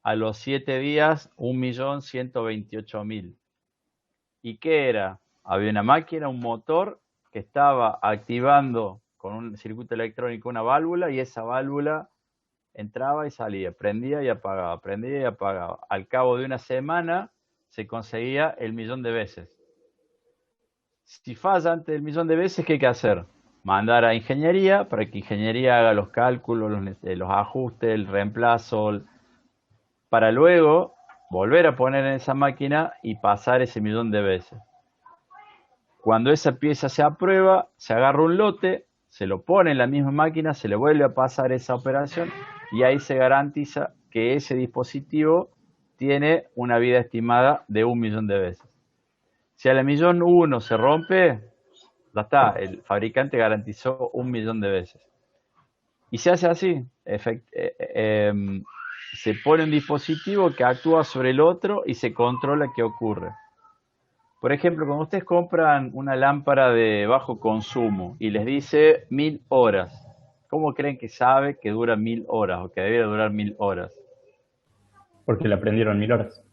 a los 7 días, 1.128.000. ¿Y qué era? Había una máquina, un motor que estaba activando con un circuito electrónico una válvula y esa válvula entraba y salía, prendía y apagaba, prendía y apagaba. Al cabo de una semana se conseguía el 1.000.000 de veces. Si falla antes del 1.000.000 de veces, ¿qué hay que hacer? Mandar a ingeniería para que ingeniería haga los cálculos, los ajustes, el reemplazo, para luego volver a poner en esa máquina y pasar ese 1.000.000 de veces. Cuando esa pieza se aprueba, se agarra un lote, se lo pone en la misma máquina, se le vuelve a pasar esa operación y ahí se garantiza que ese dispositivo tiene una vida estimada de 1.000.000 de veces. Si a la 1.000.001 se rompe, ya está, el fabricante garantizó 1.000.000 de veces. Y se hace así. Se pone un dispositivo que actúa sobre el otro y se controla qué ocurre. Por ejemplo, cuando ustedes compran una lámpara de bajo consumo y les dice 1000 horas, ¿cómo creen que sabe que dura 1000 horas o que debería durar 1000 horas? Porque le aprendieron 1000 horas.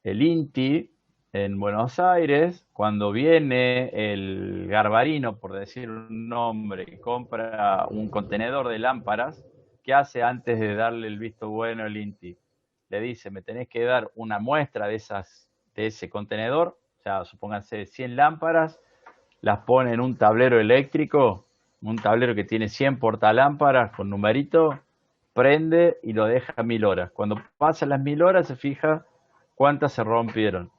El INTI en Buenos Aires, cuando viene el garbarino, por decir un nombre, y compra un contenedor de lámparas, ¿qué hace antes de darle el visto bueno al INTI? Le dice, me tenés que dar una muestra de ese contenedor, o sea, supónganse 100 lámparas, las pone en un tablero eléctrico, un tablero que tiene 100 portalámparas con numerito, prende y lo deja a 1000 horas. Cuando pasan las 1000 horas se fija cuántas se rompieron.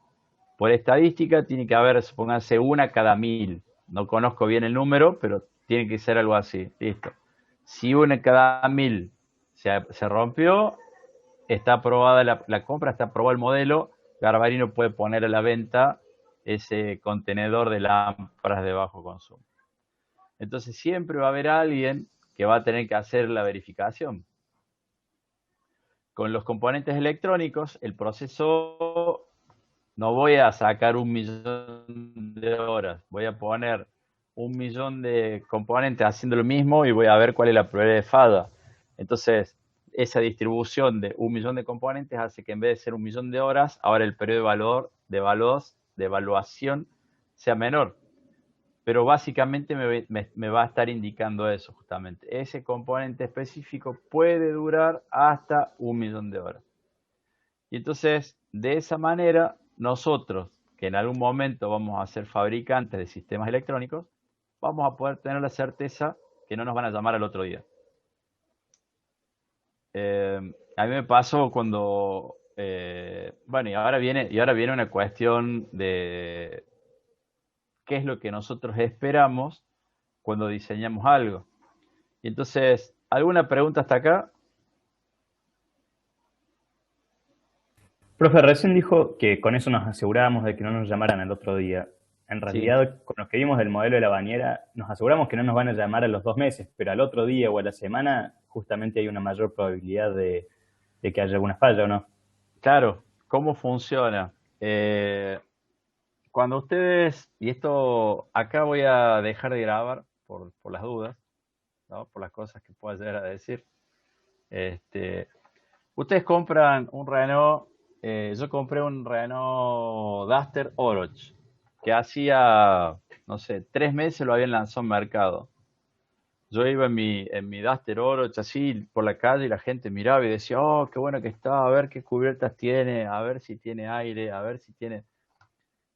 Por estadística tiene que haber, supónganse, una cada 1000. No conozco bien el número, pero tiene que ser algo así. Listo. Si una cada 1000 se rompió, está aprobada la compra, está aprobado el modelo. Garbarino puede poner a la venta ese contenedor de lámparas de bajo consumo. Entonces siempre va a haber alguien que va a tener que hacer la verificación. Con los componentes electrónicos, el proceso no voy a sacar 1.000.000 de horas, voy a poner 1.000.000 de componentes haciendo lo mismo y voy a ver cuál es la probabilidad de falla. Entonces, esa distribución de 1.000.000 de componentes hace que en vez de ser 1.000.000 de horas, ahora el periodo de evaluación sea menor. Pero básicamente me va a estar indicando eso justamente. Ese componente específico puede durar hasta 1.000.000 de horas. Y entonces, de esa manera, nosotros, que en algún momento vamos a ser fabricantes de sistemas electrónicos, vamos a poder tener la certeza que no nos van a llamar al otro día. A mí me pasó cuando, bueno, y ahora viene una cuestión de qué es lo que nosotros esperamos cuando diseñamos algo. Y entonces, ¿alguna pregunta hasta acá? Profe, recién dijo que con eso nos asegurábamos de que no nos llamaran al otro día. En Sí. realidad, con los que vimos del modelo de la bañera, nos aseguramos que no nos van a llamar a los 2 meses, pero al otro día o a la semana, justamente hay una mayor probabilidad de que haya alguna falla, ¿o no? Claro, ¿cómo funciona? Cuando ustedes, y esto acá voy a dejar de grabar por las dudas, ¿no? Por las cosas que pueda llegar a decir. Ustedes compran un Renault, yo compré un Renault Duster Oroch, que hacía, no sé, 3 meses lo habían lanzado en mercado. Yo iba en mi Duster Oroch así por la calle y la gente miraba y decía, oh, qué bueno que está, a ver qué cubiertas tiene, a ver si tiene aire, a ver si tiene...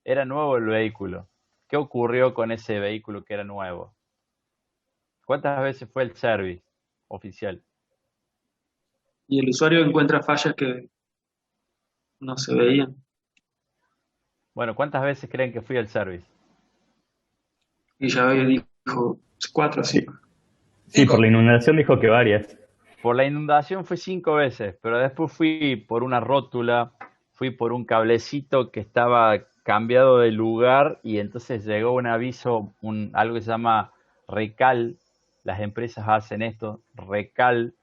Era nuevo el vehículo. ¿Qué ocurrió con ese vehículo que era nuevo? ¿Cuántas veces fue el service oficial? Y el usuario encuentra fallas que no se veían. Bueno, ¿cuántas veces creen que fui al service? Y ya dijo 4 o 5. Sí, por la inundación dijo que varias. Por la inundación fui 5 veces, pero después fui por una rótula, fui por un cablecito que estaba cambiado de lugar y entonces llegó un aviso, algo que se llama recal. Las empresas hacen esto, recal,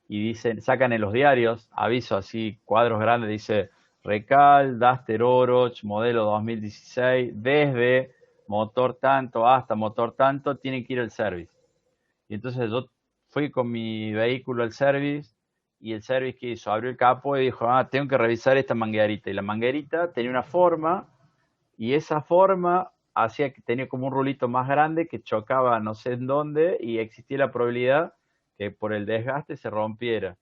y dicen, sacan en los diarios, aviso así, cuadros grandes, dice recal, Duster Oroch, modelo 2016, desde motor tanto hasta motor tanto, tienen que ir al service. Y entonces yo fui con mi vehículo al service y el service que hizo, abrió el capó y dijo, tengo que revisar esta manguerita. Y la manguerita tenía una forma y esa forma hacía que tenía como un rulito más grande que chocaba no sé en dónde y existía la probabilidad que por el desgaste se rompiera.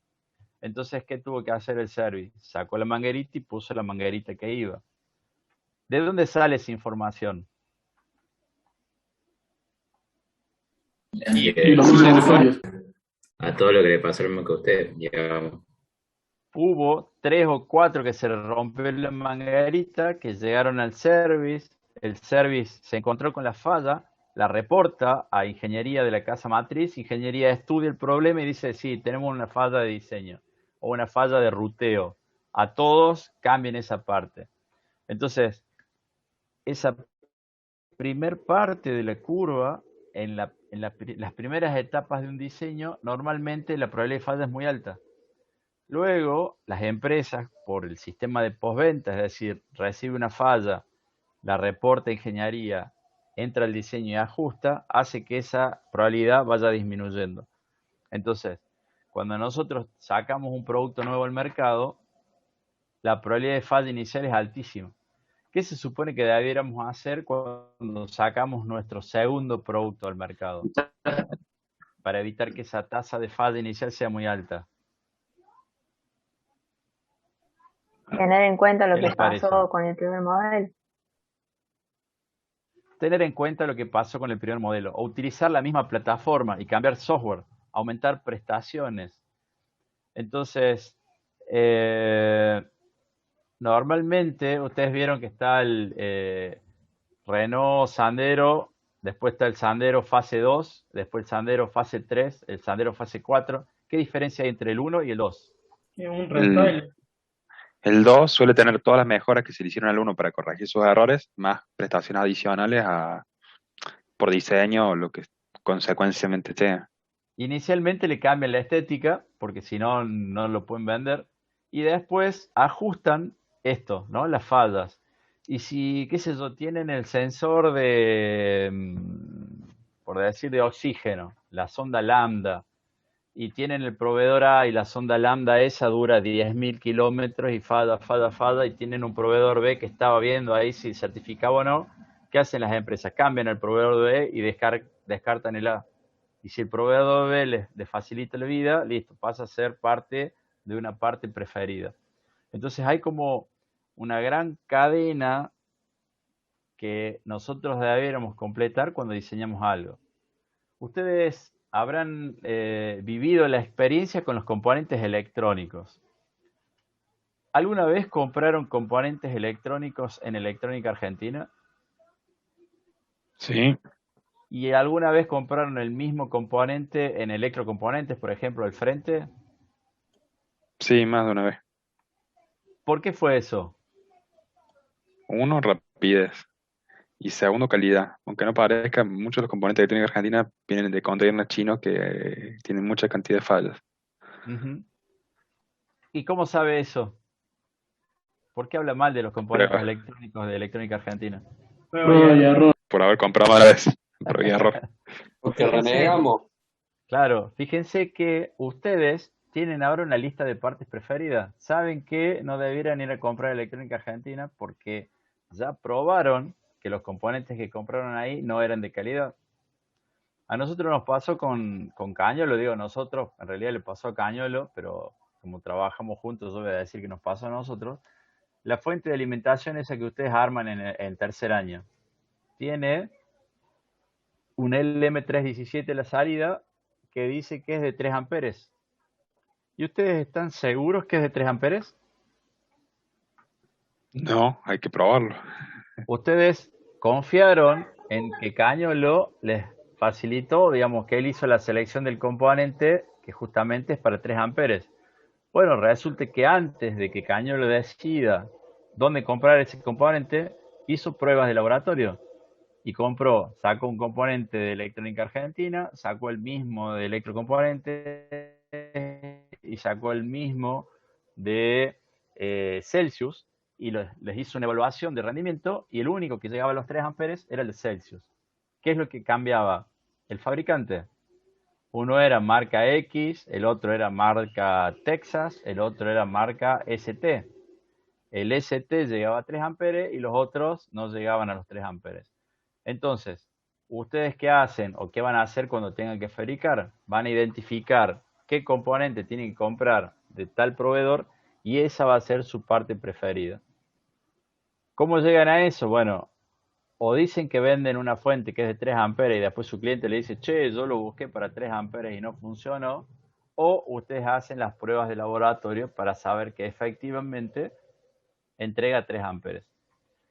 Entonces, ¿qué tuvo que hacer el service? Sacó la manguerita y puso la manguerita que iba. ¿De dónde sale esa información? Y los mismos usuarios. a todo lo que le pasó lo mismo que a usted, digamos. Hubo 3 o 4 que se rompió la manguerita, que llegaron al service, el service se encontró con la falla, la reporta a ingeniería de la casa matriz, ingeniería estudia el problema y dice, sí, tenemos una falla de diseño o una falla de ruteo, a todos cambien esa parte. Entonces, esa primer parte de la curva las primeras etapas de un diseño, normalmente la probabilidad de falla es muy alta. Luego, las empresas, por el sistema de postventa, es decir, recibe una falla, la reporta ingeniería, entra al diseño y ajusta, hace que esa probabilidad vaya disminuyendo. Entonces, cuando nosotros sacamos un producto nuevo al mercado, la probabilidad de falla inicial es altísima. ¿Qué se supone que debiéramos hacer cuando sacamos nuestro segundo producto al mercado? Para evitar que esa tasa de falla inicial sea muy alta. Tener en cuenta lo ¿Qué que les parece? pasó con el primer modelo. Tener en cuenta lo que pasó con el primer modelo, o utilizar la misma plataforma y cambiar software, aumentar prestaciones. Entonces, normalmente ustedes vieron que está el Renault Sandero, después está el Sandero fase 2, después el Sandero fase 3, el Sandero fase 4. ¿Qué diferencia hay entre el 1 y el 2? Es un El, restyling. el 2 suele tener todas las mejoras que se le hicieron al uno para corregir sus errores, más prestaciones adicionales por diseño o lo que consecuencialmente sea. Inicialmente le cambian la estética, porque si no, no lo pueden vender, y después ajustan esto, ¿no? Las fallas. Y si, qué sé yo, tienen el sensor de, por decir, de oxígeno, la sonda lambda, y tienen el proveedor A y la sonda lambda esa dura 10.000 kilómetros y falla, y tienen un proveedor B que estaba viendo ahí si certificaba o no, ¿qué hacen las empresas? Cambian el proveedor B y descartan el A. Y si el proveedor B les facilita la vida, listo, pasa a ser parte de una parte preferida. Entonces hay como una gran cadena que nosotros debiéramos completar cuando diseñamos algo. Ustedes habrán vivido la experiencia con los componentes electrónicos. ¿Alguna vez compraron componentes electrónicos en Electrónica Argentina? Sí, ¿Y alguna vez compraron el mismo componente en Electrocomponentes, por ejemplo, al frente? sí, más de una vez. ¿Por qué fue eso? Uno, rapidez. Y segundo, calidad. Aunque no parezca, muchos de los componentes de electrónica argentina vienen de containers chinos que tienen mucha cantidad de fallas. Ujú. ¿Y cómo sabe eso? ¿Por qué habla mal de los componentes Prueba. electrónicos de Electrónica Argentina? Prueba y error. Por haber comprado mala vez. Prueba y error. Porque Fíjense, renegamos. claro, fíjense que ustedes tienen ahora una lista de partes preferidas. Saben que no debieran ir a comprar Electrónica Argentina porque ya probaron que los componentes que compraron ahí no eran de calidad. A nosotros nos pasó con Cañolo, digo nosotros, en realidad le pasó a Cañolo, pero como trabajamos juntos, yo voy a decir que nos pasó a nosotros. La fuente de alimentación esa que ustedes arman en tercer año tiene un LM317 la salida que dice que es de 3 amperes. ¿Y ustedes están seguros que es de 3 amperes? No, hay que probarlo. Ustedes confiaron en que Cañolo les facilitó, digamos, que él hizo la selección del componente que justamente es para 3 amperes. Bueno, resulta que antes de que Cañolo decida dónde comprar ese componente, hizo pruebas de laboratorio y sacó un componente de Electrónica Argentina, sacó el mismo de Electrocomponentes y sacó el mismo de Celsius y les hizo una evaluación de rendimiento y el único que llegaba a los 3 amperes era el de Celsius. ¿Qué es lo que cambiaba? El fabricante. Uno era marca X, el otro era marca Texas, el otro era marca ST. El ST llegaba a 3 amperes y los otros no llegaban a los 3 amperes. Entonces, ¿ustedes qué hacen o qué van a hacer cuando tengan que fabricar? Van a identificar qué componente tienen que comprar de tal proveedor y esa va a ser su parte preferida. ¿Cómo llegan a eso? Bueno, o dicen que venden una fuente que es de 3 amperes y después su cliente le dice, che, yo lo busqué para 3 amperes y no funcionó, o ustedes hacen las pruebas de laboratorio para saber que efectivamente entrega 3 amperes.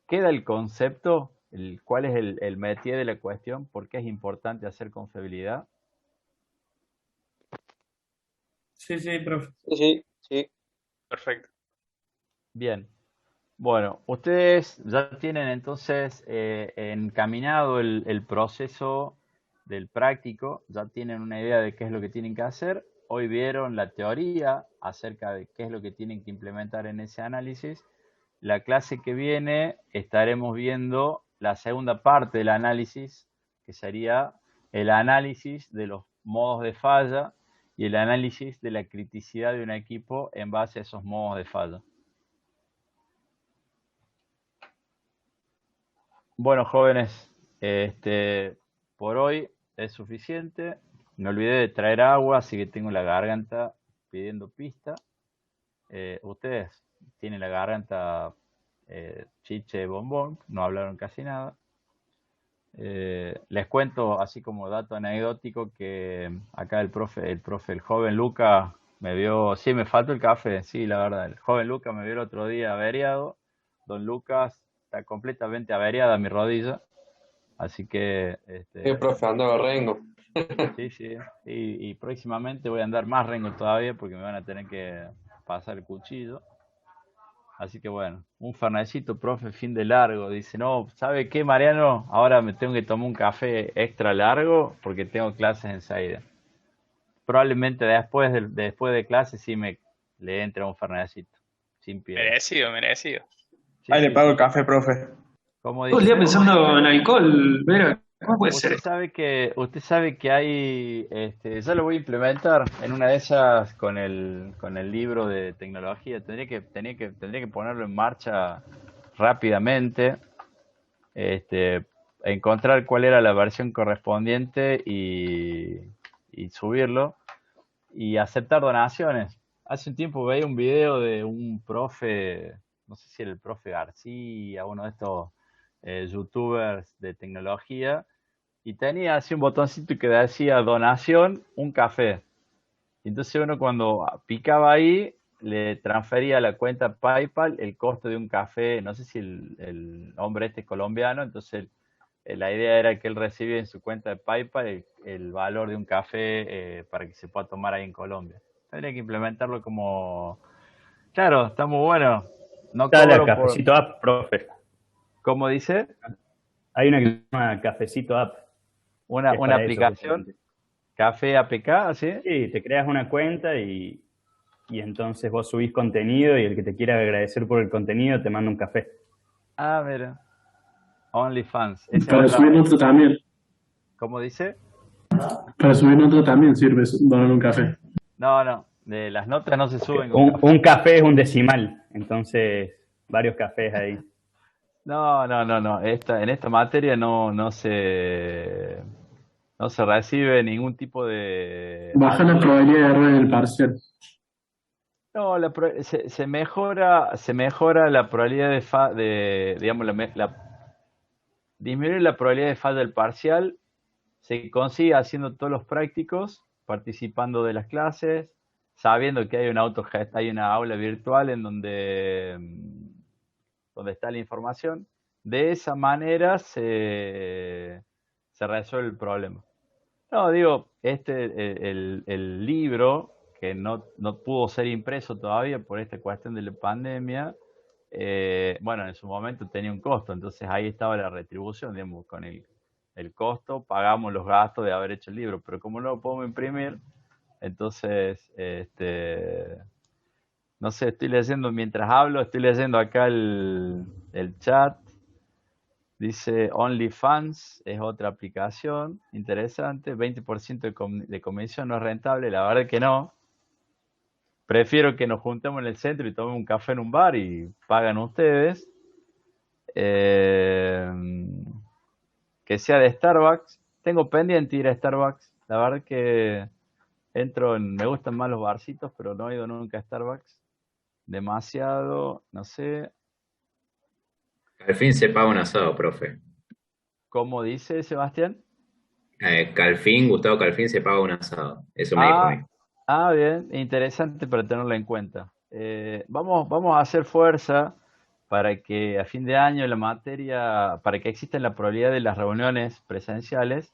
Queda el concepto, cuál es el métier de la cuestión, por qué es importante hacer confiabilidad. Sí, profe. Sí. Perfecto. Bien. Bueno, ustedes ya tienen entonces encaminado el proceso del práctico, ya tienen una idea de qué es lo que tienen que hacer. Hoy vieron la teoría acerca de qué es lo que tienen que implementar en ese análisis. La clase que viene estaremos viendo la segunda parte del análisis, que sería el análisis de los modos de falla y el análisis de la criticidad de un equipo en base a esos modos de falla. Bueno, jóvenes, por hoy es suficiente. Me olvidé de traer agua, así que tengo la garganta pidiendo pista. Ustedes tienen la garganta chiche bombón, no hablaron casi nada. Les cuento, así como dato anecdótico, que acá el joven Luca me vio, sí, me faltó el café, sí, la verdad, el joven Luca me vio el otro día averiado. Don Lucas está completamente averiada mi rodilla, así que Profe, andaba rengo. sí, sí, y próximamente voy a andar más rengo todavía porque me van a tener que pasar el cuchillo. Así que bueno, un fernecito, profe, fin de largo. Dice, no, ¿sabe qué, Mariano? Ahora me tengo que tomar un café extra largo porque tengo clases enseguida. Probablemente después de clases sí le entre un fernecito, sin piedra. Merecido, merecido. Sí, Ahí le sí, pago sí. el café, profe. ¿Cómo Todo el día dice? pensando en alcohol, Vera. ¿Cómo puede ser? Usted sabe que hay, ya lo voy a implementar en una de esas con el libro de tecnología. Tendría que ponerlo en marcha rápidamente, encontrar cuál era la versión correspondiente y subirlo y aceptar donaciones. Hace un tiempo veía un video de un profe, no sé si era el profe García, uno de estos youtubers de tecnología, y tenía así un botoncito que decía donación, un café. Y entonces uno cuando picaba ahí, le transfería a la cuenta PayPal el costo de un café, no sé si el hombre este es colombiano, entonces la idea era que él recibía en su cuenta de PayPal el valor de un café para que se pueda tomar ahí en Colombia. Tendría que implementarlo como... Claro, está muy bueno. No Está la cobro por... Cafecito App, profe. ¿Cómo dice? Hay una que se llama Cafecito App. Una para eso, aplicación, justamente. Café APK, ¿sí? Sí, te creas una cuenta y entonces vos subís contenido y el que te quiera agradecer por el contenido te manda un café. Ah, mira. OnlyFans. Esa es Para otra. subir nota también. ¿Cómo dice? Para subir nota también sirve donar un café. No. Las notas no se suben con café. Un café es un decimal, entonces varios cafés ahí. No. En esta materia no se recibe ningún tipo de... Baja la probabilidad de error en el parcial. No, se mejora la probabilidad digamos, disminuir la probabilidad de falla del parcial. Se consigue haciendo todos los prácticos, participando de las clases, sabiendo que hay una aula virtual en donde está la información. De esa manera se resuelve el problema. No, digo, el libro, que no pudo ser impreso todavía por esta cuestión de la pandemia, bueno, en su momento tenía un costo, entonces ahí estaba la retribución, digamos, con el costo pagamos los gastos de haber hecho el libro, pero como no lo podemos imprimir, entonces, no sé, estoy leyendo mientras hablo, estoy leyendo acá el chat. Dice OnlyFans es otra aplicación interesante, 20% de comisión no es rentable, la verdad que no. Prefiero que nos juntemos en el centro y tomemos un café en un bar y pagan ustedes. Que sea de Starbucks. Tengo pendiente ir a Starbucks. La verdad que me gustan más los barcitos, pero no he ido nunca a Starbucks. Demasiado, no sé. Al fin se paga un asado, profe. ¿Cómo dice Sebastián? Gustavo Calfín se paga un asado. Eso me dijo a mí. Bien, interesante para tenerlo en cuenta. Vamos a hacer fuerza para que a fin de año la materia, para que exista la probabilidad de las reuniones presenciales,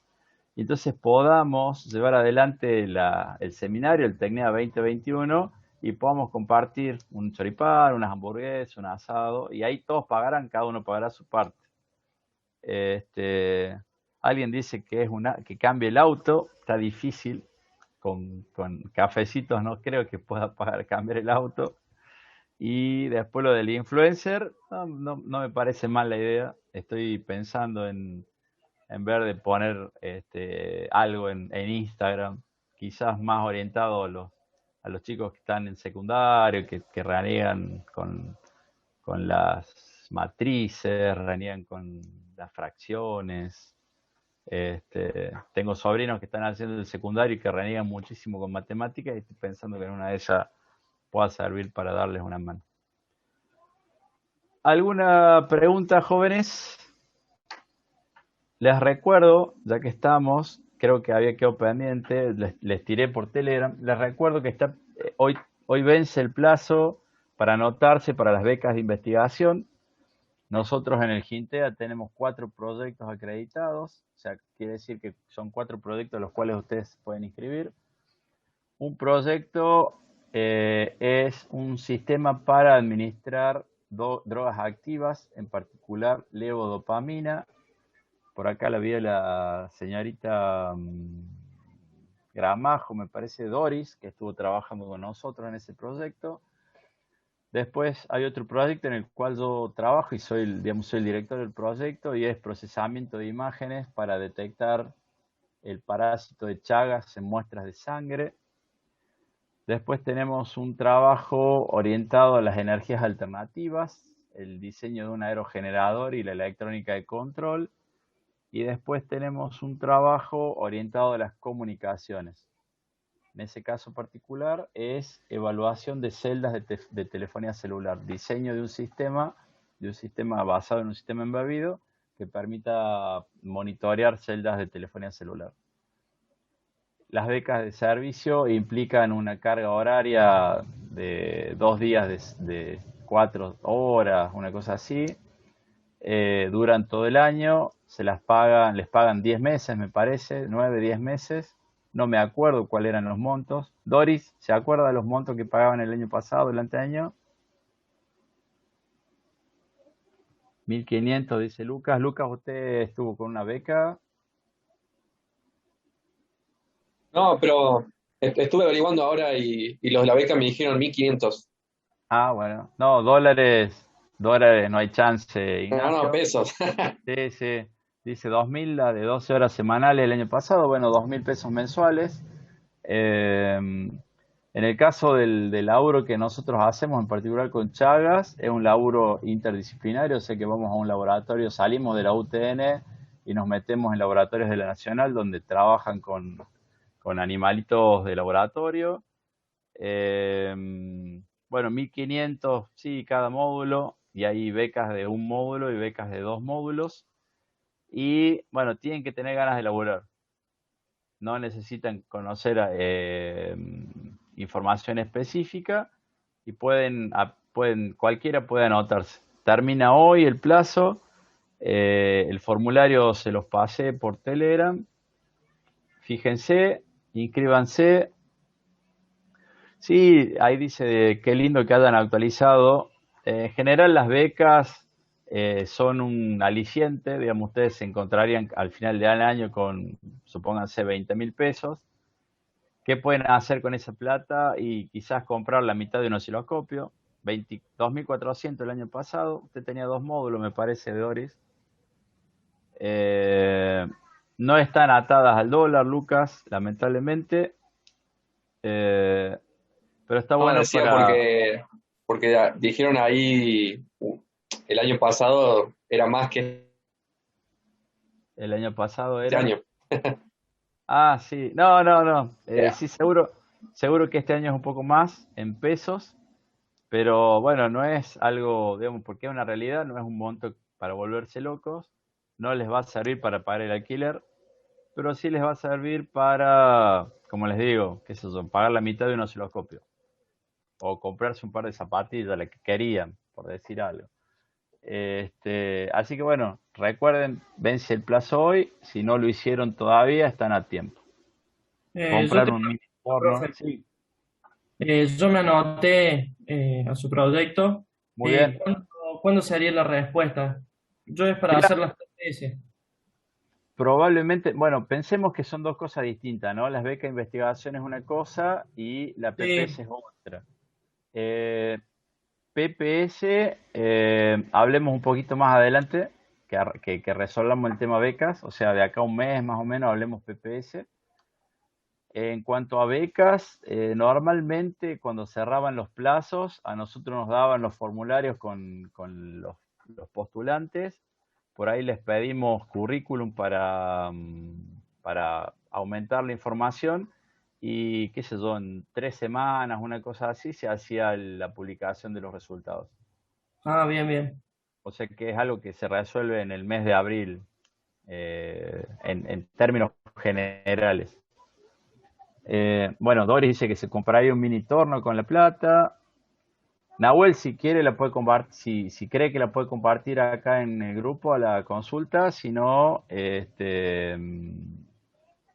y entonces podamos llevar adelante el seminario, el Tecnea 2021, y podamos compartir un choripán, unas hamburguesas, un asado, y ahí todos pagarán, cada uno pagará su parte. Alguien dice que que cambie el auto, está difícil. Con cafecitos no creo que pueda cambiar el auto. Y después lo del influencer, no me parece mal la idea. Estoy pensando en ver de poner algo en Instagram, quizás más orientado a los chicos que están en secundario, que reniegan con las matrices, reniegan con las fracciones. Tengo sobrinos que están haciendo el secundario y que reniegan muchísimo con matemáticas y estoy pensando que en una de ellas pueda servir para darles una mano. ¿Alguna pregunta, jóvenes? Les recuerdo, ya que estamos, creo que había quedado pendiente, les tiré por Telegram, les recuerdo que hoy vence el plazo para anotarse para las becas de investigación. Nosotros en el Gintea tenemos 4 proyectos acreditados, o sea, quiere decir que son 4 proyectos los cuales ustedes pueden inscribir. Un proyecto es un sistema para administrar drogas activas, en particular levodopamina. Por acá la vi la señorita Gramajo, me parece Doris, que estuvo trabajando con nosotros en ese proyecto. Después hay otro proyecto en el cual yo trabajo y soy el director del proyecto y es procesamiento de imágenes para detectar el parásito de Chagas en muestras de sangre. Después tenemos un trabajo orientado a las energías alternativas, el diseño de un aerogenerador y la electrónica de control. Y después tenemos un trabajo orientado a las comunicaciones. En ese caso particular es evaluación de celdas de telefonía celular, diseño de un sistema basado en un sistema embebido que permita monitorear celdas de telefonía celular. Las becas de servicio implican una carga horaria de 2 días de 4 horas, una cosa así. Duran todo el año, les pagan 10 meses, me parece, 9, 10 meses. No me acuerdo cuáles eran los montos. Doris, ¿se acuerda de los montos que pagaban el año pasado, el anteaño? 1.500, dice Lucas. Lucas, ¿usted estuvo con una beca? No, pero estuve averiguando ahora y los de la beca me dijeron 1.500. Ah, bueno. No, dólares no hay chance, Ignacio. No, pesos. Sí. Dice 2.000, la de 12 horas semanales el año pasado, bueno, 2.000 pesos mensuales. En el caso del laburo que nosotros hacemos, en particular con Chagas, es un laburo interdisciplinario, o sea que vamos a un laboratorio, salimos de la UTN y nos metemos en laboratorios de la Nacional, donde trabajan con animalitos de laboratorio. Bueno, 1.500, sí, cada módulo, y hay becas de un módulo y becas de 2 módulos. Y bueno, tienen que tener ganas de laburar. No necesitan conocer información específica y cualquiera puede anotarse. Termina hoy el plazo. El formulario se los pasé por Telegram. Fíjense, inscríbanse. Sí, ahí dice qué lindo que hayan actualizado. En general las becas son un aliciente, digamos, ustedes se encontrarían al final del año con, supónganse, 20.000 pesos. ¿Qué pueden hacer con esa plata? Y quizás comprar la mitad de un osciloscopio, 22.400 el año pasado. Usted tenía 2 módulos, me parece, Doris. No están atadas al dólar, Lucas, lamentablemente. Pero está bueno decía para... porque dijeron ahí el año pasado era más que El año pasado este era... año. Ah, sí. No. Sí, seguro que este año es un poco más en pesos, pero bueno, no es algo, digamos, porque es una realidad, no es un monto para volverse locos, no les va a servir para pagar el alquiler, pero sí les va a servir para, como les digo, qué sé yo, pagar la mitad de un osciloscopio o comprarse un par de zapatillas, la que querían, por decir algo. Así que bueno, recuerden, vence el plazo hoy, si no lo hicieron todavía, están a tiempo. Comprar un mini porno. profe. Sí, Yo me anoté a su proyecto. muy bien. ¿Cuándo sería la respuesta? Yo es para Mirá, hacer las TS. probablemente, bueno, pensemos que son dos cosas distintas, ¿no? Las becas de investigación es una cosa y la PPS Sí, es otra. Eh, PPS, hablemos un poquito más adelante, que resolvamos el tema becas, o sea, de acá a un mes más o menos hablemos PPS. En cuanto a becas, normalmente cuando cerraban los plazos, a nosotros nos daban los formularios con los postulantes, por ahí les pedimos currículum para aumentar la información y qué sé yo, en 3 semanas, una cosa así, se hacía la publicación de los resultados. ah, bien, bien. O sea que es algo que se resuelve en el mes de abril, en términos generales. Bueno, Doris dice que se compraría un mini torno con la plata. Nahuel, si quiere, la puede compartir, si cree que la puede compartir acá en el grupo a la consulta. Si no,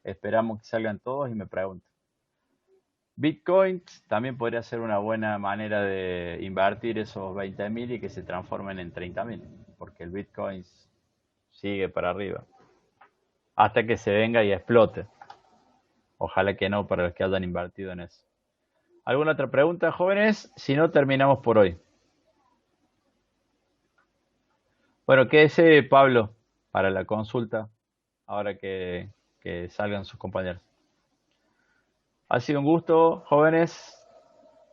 esperamos que salgan todos y me pregunten. Bitcoins también podría ser una buena manera de invertir esos 20.000 y que se transformen en 30.000, porque el Bitcoin sigue para arriba hasta que se venga y explote. Ojalá que no para los que hayan invertido en eso. ¿Alguna otra pregunta, jóvenes? Si no, terminamos por hoy. Bueno, quédese, Pablo, para la consulta, ahora que salgan sus compañeros. Ha sido un gusto, jóvenes,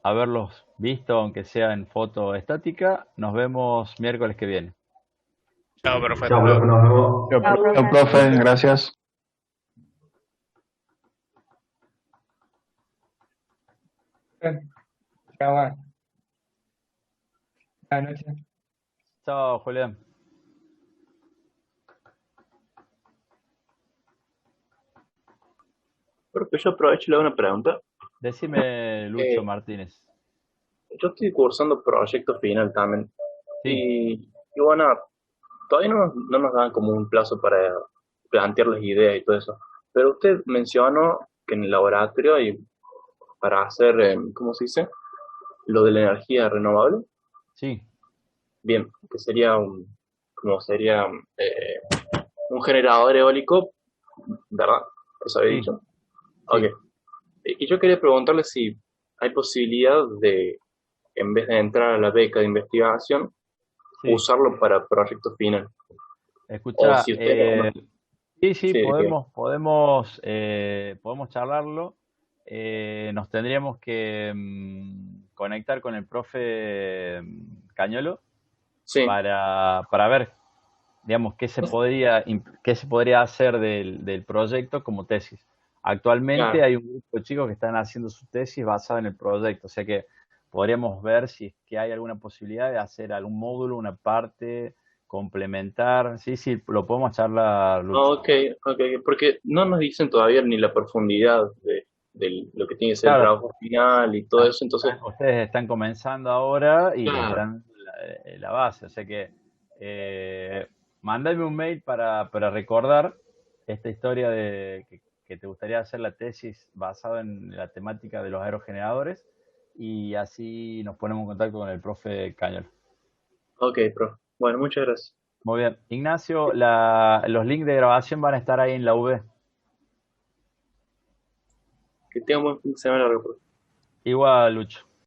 haberlos visto, aunque sea en foto estática. Nos vemos miércoles que viene. Chao, profe. Chao, profe, nos vemos. Chao, Chao, profe. profe, gracias. Chao, buenas noches. Chao, Julián. Profe, yo aprovecho y le hago una pregunta. Decime, Lucho Martínez. Yo estoy cursando proyecto final también. Sí. Y bueno, todavía no nos dan como un plazo para plantear las ideas y todo eso. Pero usted mencionó que en el laboratorio hay para hacer, ¿cómo se dice? Lo de la energía renovable. Sí. Bien, que sería un generador eólico, ¿verdad? ¿Eso había Sí. dicho? Ok. Y yo quería preguntarle si hay posibilidad de, en vez de entrar a la beca de investigación, Sí. usarlo para proyecto final. Escucha, O si usted sí, Sí, podemos charlarlo. Nos tendríamos que conectar con el profe Cañolo Sí. para ver, digamos, qué se podría hacer del proyecto como tesis. Actualmente Claro. hay un grupo de chicos que están haciendo su tesis basada en el proyecto, o sea que podríamos ver si es que hay alguna posibilidad de hacer algún módulo, una parte, complementar. Sí, lo podemos charlar, Lucho. Ok, porque no nos dicen todavía ni la profundidad de lo que tiene que ser el Claro. trabajo final y todo eso, entonces, Ustedes están comenzando ahora y Claro. están la base, o sea que mandadme un mail para recordar esta historia de que te gustaría hacer la tesis basada en la temática de los aerogeneradores y así nos ponemos en contacto con el profe Cañol. ok, profe. Bueno, muchas gracias. Muy bien. Ignacio, los links de grabación van a estar ahí en la UV. Que tenga un buen fin de semana, profe. Igual, Lucho.